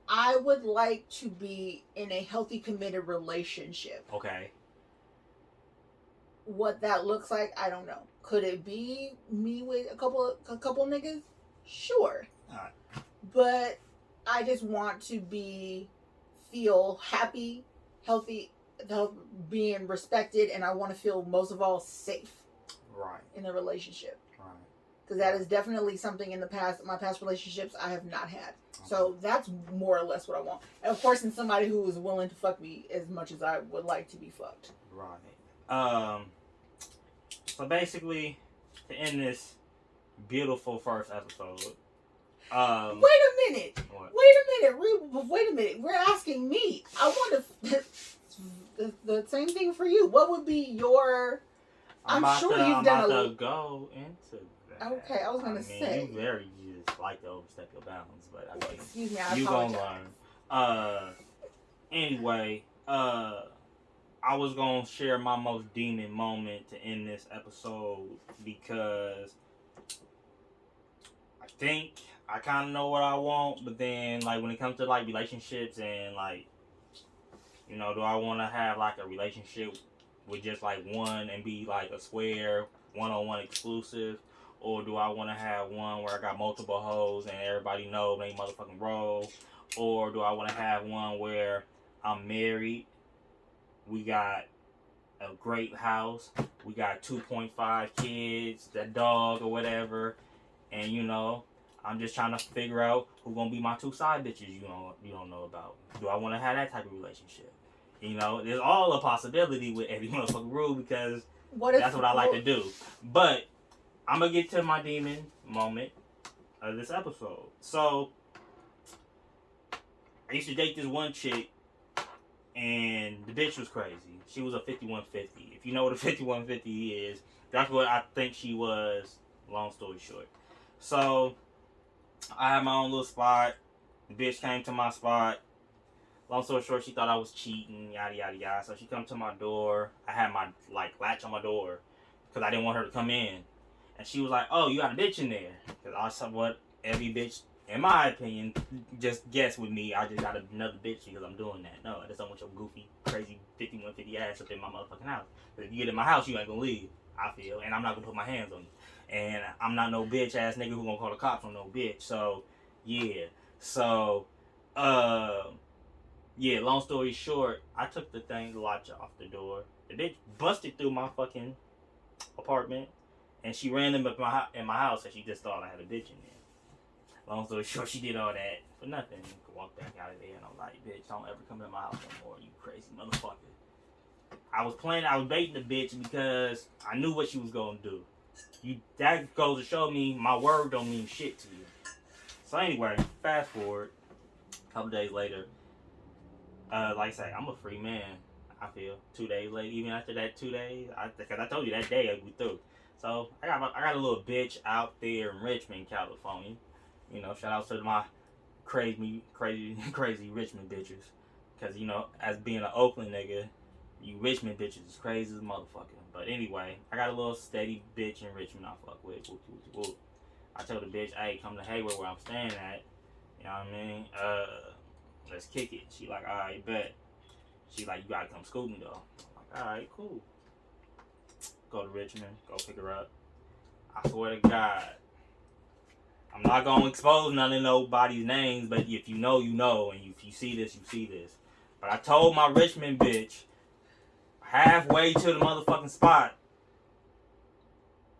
I would like to be in a healthy, committed relationship. Okay. What that looks like, I don't know. Could it be me with a couple niggas? Sure. All right. But I just want to feel happy, healthy, being respected, and I want to feel most of all safe. Right. In a relationship. Right. Because that is definitely something in my past relationships I have not had. Okay. So that's more or less what I want. And of course, in somebody who is willing to fuck me as much as I would like to be fucked. Right. So basically, to end this beautiful first episode. Wait a minute. What? Wait a minute. We're asking me. I want the same thing for you. What would be your? I'm sure you've done a little. Go into that. Okay, I was gonna say. You just like to overstep your bounds, but I mean, excuse me, I apologize. You gonna learn. Anyway, I was gonna share my most demon moment to end this episode because I think I kind of know what I want, but then like when it comes to like relationships and like, you know, do I want to have like a relationship with just like one and be like a square one-on-one exclusive, or do I want to have one where I got multiple hoes and everybody know they motherfucking roll, or do I want to have one where I'm married, we got a great house, we got 2.5 kids, that dog or whatever, and you know, I'm just trying to figure out who gonna be my two side bitches you don't know about. Do I want to have that type of relationship? You know, there's all a possibility with every motherfucking rule because that's what I like to do. But I'm gonna get to my demon moment of this episode. So I used to date this one chick, and the bitch was crazy. She was a 5150. If you know what a 5150 is, that's what I think she was. Long story short, so I had my own little spot. The bitch came to my spot. Long story short, she thought I was cheating, yada, yada, yada. So she come to my door. I had my, latch on my door because I didn't want her to come in. And she was like, oh, you got a bitch in there. Because I said what every bitch, in my opinion, just guess with me. I just got another bitch because I'm doing that. No, I just don't want your goofy, crazy 5150 ass up in my motherfucking house. Because if you get in my house, you ain't going to leave, I feel. And I'm not going to put my hands on you. And I'm not no bitch ass nigga who gonna call the cops on no bitch. So, yeah. So, yeah, long story short, I took the latch off the door. The bitch busted through my fucking apartment, and she ran in my house, and she just thought I had a bitch in there. Long story short, she did all that for nothing. Walked back out of there, and I'm like, bitch, don't ever come to my house no more, you crazy motherfucker. I was baiting the bitch because I knew what she was gonna do. That goes to show me my word don't mean shit to you. So anyway, fast forward, a couple days later, like I say, I'm a free man, I feel. 2 days later, even after that 2 days, because I told you that day we through. So I got a little bitch out there in Richmond, California. You know, shout out to my crazy Richmond bitches. Because, you know, as being an Oakland nigga, you Richmond bitches is crazy as a motherfucker. But anyway, I got a little steady bitch in Richmond I fuck with. I told the bitch, hey, come to Hayward where I'm staying at. You know what I mean? Let's kick it. She like, alright, bet. She like, you gotta come scoop me though. I'm like, alright, cool. Go to Richmond, go pick her up. I swear to God, I'm not gonna expose none of nobody's names, but if you know, you know, and if you see this, you see this. But I told my Richmond bitch halfway to the motherfucking spot,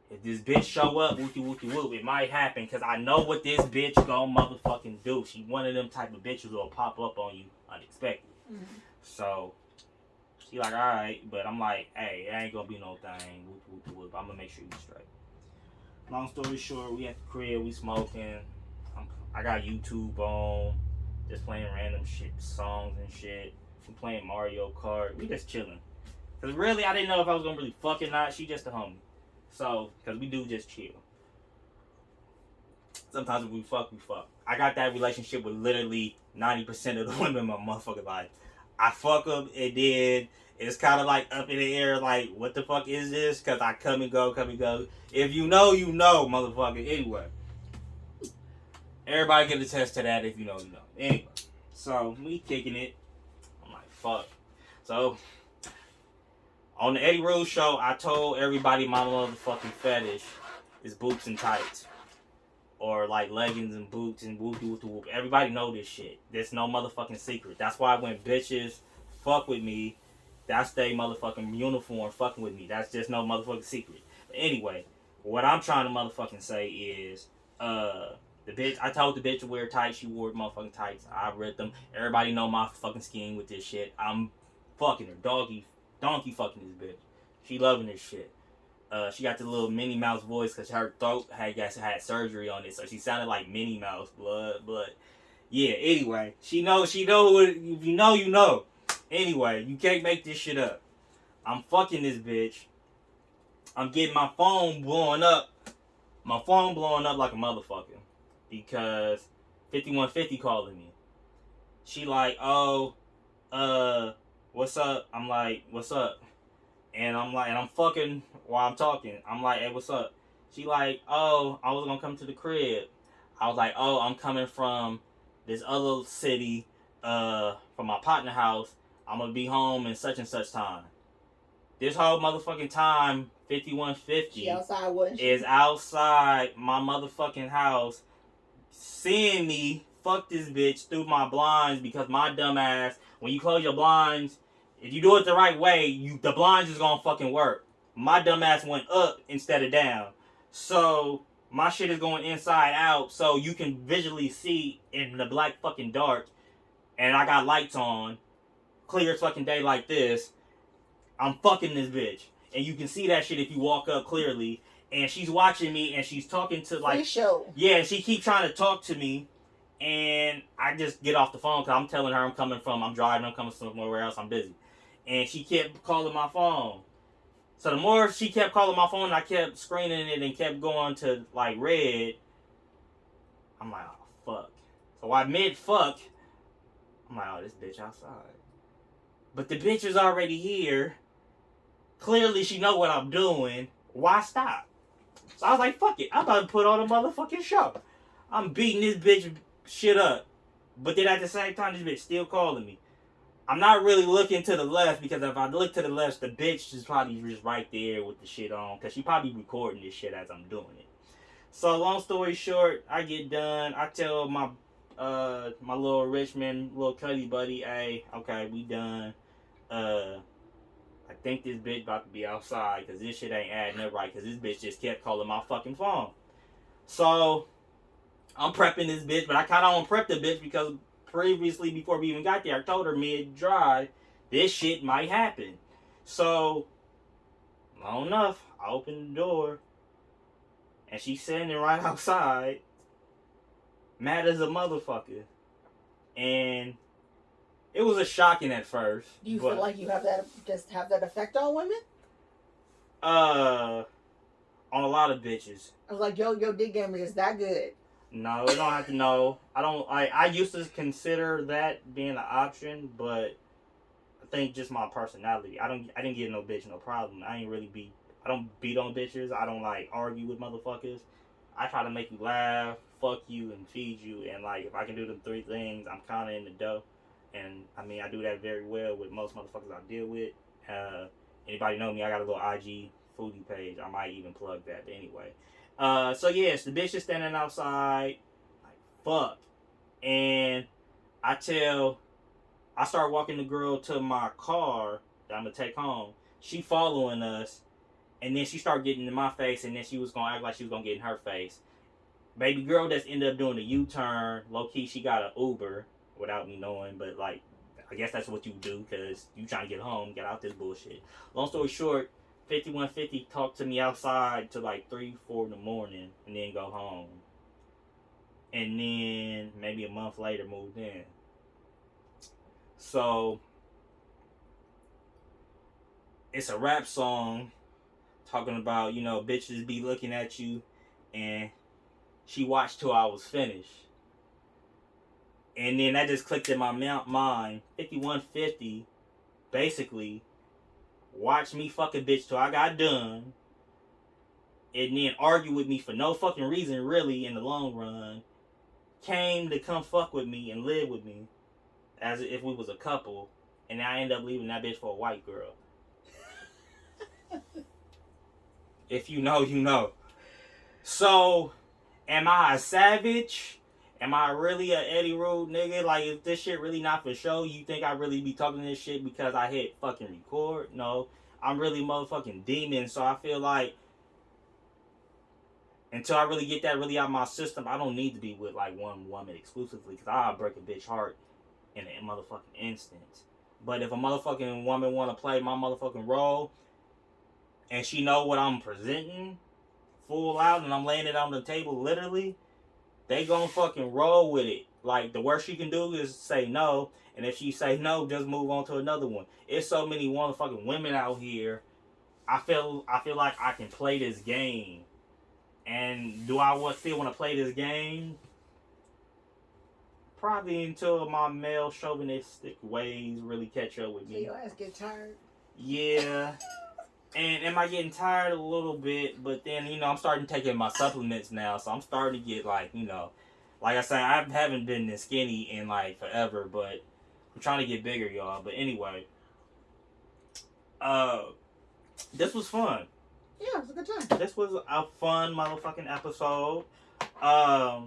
if this bitch show up, wookie wookie whoop, it might happen, because I know what this bitch gonna motherfucking do. She one of them type of bitches who'll pop up on you unexpected. Mm-hmm. So she like, alright, but I'm like, hey, it ain't gonna be no thing, wookie wookie whoop. I'm gonna make sure you straight. Long story short, we at the crib, we smoking. I got YouTube on, just playing random shit, songs and shit. We playing Mario Kart. We just chilling. Cause really, I didn't know if I was gonna really fuck or not. She just a homie. So, cause we do just chill. Sometimes when we fuck, we fuck. I got that relationship with literally 90% of the women in my motherfucking life. I fuck them, and then it's kind of like up in the air, like, what the fuck is this? Cause I come and go. If you know, you know, motherfucker. Anyway. Everybody can attest to that. If you know, you know. Anyway. So, we kicking it. I'm like, fuck. So, on the Eddie Rose show, I told everybody my motherfucking fetish is boots and tights. Or like leggings and boots and whoop whoop whoop. Everybody know this shit. There's no motherfucking secret. That's why when bitches fuck with me, that's they motherfucking uniform fucking with me. That's just no motherfucking secret. But anyway, what I'm trying to motherfucking say is, the bitch, I told the bitch to wear tights. She wore motherfucking tights. I read them. Everybody know my fucking scheme with this shit. I'm fucking her. Donkey fucking this bitch. She loving this shit. She got the little Minnie Mouse voice because her throat had surgery on it, so she sounded like Minnie Mouse. But yeah. Anyway, she know who it, if you know, you know. Anyway, you can't make this shit up. I'm fucking this bitch. I'm getting my phone blowing up. My phone blowing up like a motherfucker because 5150 calling me. She like, oh, what's up? I'm like, what's up? And I'm like, and I'm fucking while I'm talking. I'm like, hey, what's up? She like, oh, I was gonna come to the crib. I was like, oh, I'm coming from this other city, from my partner house. I'm gonna be home in such and such time. This whole motherfucking time, 5150 she outside, wasn't she? Is outside my motherfucking house, seeing me fuck this bitch through my blinds because my dumb ass, when you close your blinds, if you do it the right way, the blinds is gonna fucking work. My dumb ass went up instead of down. So, my shit is going inside out so you can visually see in the black fucking dark. And I got lights on. Clear as fucking day like this. I'm fucking this bitch. And you can see that shit if you walk up clearly. And she's watching me and she's talking to like... show. Yeah, she keeps trying to talk to me. And I just get off the phone because I'm telling her I'm coming from... I'm driving, I'm coming somewhere else, I'm busy. And she kept calling my phone. So the more she kept calling my phone, I kept screening it and kept going to like red. I'm like, oh fuck. So I mid-fuck, I'm like, oh, this bitch outside. But the bitch is already here. Clearly she know what I'm doing. Why stop? So I was like, fuck it. I'm about to put on a motherfucking show. I'm beating this bitch shit up. But then at the same time, this bitch still calling me. I'm not really looking to the left because if I look to the left, the bitch is probably just right there with the shit on because she probably recording this shit as I'm doing it. So long story short, I get done. I tell my my little Richmond, little Cuddy buddy, hey, okay, we done. I think this bitch about to be outside because this shit ain't adding up right because this bitch just kept calling my fucking phone. So I'm prepping this bitch, but I kind of don't prep the bitch because previously, before we even got there, I told her mid-drive, this shit might happen. So, long enough, I opened the door, and she's standing right outside, mad as a motherfucker. And it was a shocking at first. Do you feel like you have that effect on women? On a lot of bitches. I was like, yo, dick game is that good. No, you don't have to know. I used to consider that being an option, but I think just my personality. I didn't get no bitch no problem. I don't beat on bitches. I don't like argue with motherfuckers. I try to make you laugh, fuck you, and feed you. And like if I can do them three things, I'm kinda in the dough. And I mean I do that very well with most motherfuckers I deal with. Anybody know me, I got a little IG foodie page. I might even plug that, but anyway. So yes, the bitch is standing outside, like fuck, and I start walking the girl to my car that I'm gonna take home. She following us, and then she started getting in my face, and then she was gonna act like she was gonna get in her face. Baby girl just ended up doing a U-turn. Low key, she got an Uber without me knowing, but like, I guess that's what you do because you trying to get home, get out this bullshit. Long story short, 5150 talked to me outside till like 3-4 in the morning, and then go home. And then maybe a month later moved in. So it's a rap song talking about, you know, bitches be looking at you, and she watched till I was finished. And then that just clicked in my mind. 5150 basically watched me fuck a bitch till I got done, and then argue with me for no fucking reason, really, in the long run. Came to come fuck with me and live with me as if we was a couple, and I end up leaving that bitch for a white girl. If you know, you know. So, am I a savage? Am I really a Eddie Rude nigga? Like, if this shit really not for show, you think I really be talking this shit because I hit fucking record? No. I'm really motherfucking demon, so I feel like until I really get that really out of my system, I don't need to be with like one woman exclusively, because I'll break a bitch heart in a motherfucking instant. But if a motherfucking woman want to play my motherfucking role, and she know what I'm presenting full out, and I'm laying it on the table literally, they gon' fucking roll with it. Like, the worst she can do is say no, and if she say no, just move on to another one. It's so many motherfucking women out here. I feel like I can play this game. And do I still want to play this game? Probably until my male chauvinistic ways really catch up with me. Your ass get tired. Yeah. And am I getting tired a little bit? But then, you know, I'm starting taking my supplements now, so I'm starting to get like, you know, like I said, I haven't been this skinny in like forever, but I'm trying to get bigger, y'all. But anyway, this was fun. Yeah, it was a good time. This was a fun motherfucking episode. I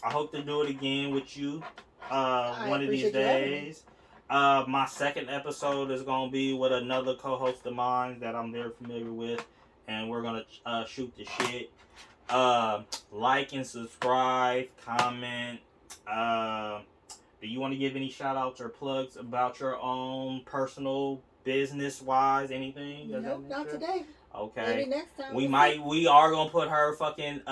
hope to do it again with you one of these days. My second episode is going to be with another co-host of mine that I'm very familiar with, and we're going to shoot the shit. Like and subscribe, comment. Do you want to give any shout outs or plugs about your own personal business wise, anything? Nope, not today. Okay. Maybe next time. We are gonna put her fucking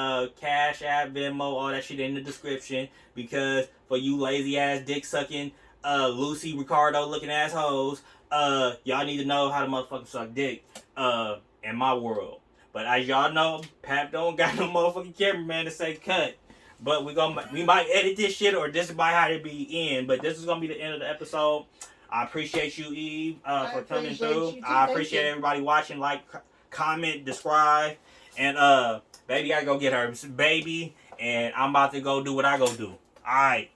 Cash App, Venmo, all that shit in the description, because for you lazy ass dick sucking Lucy Ricardo looking assholes, y'all need to know how to motherfucking suck dick in my world. But as y'all know, Pap don't got no motherfucking cameraman to say cut. But we might edit this shit, or this might have to be in. But this is gonna be the end of the episode. I appreciate you, Eve, for coming through. I appreciate everybody watching. Like, comment, subscribe, and baby, I gotta go get her baby, and I'm about to go do what I go do. All right.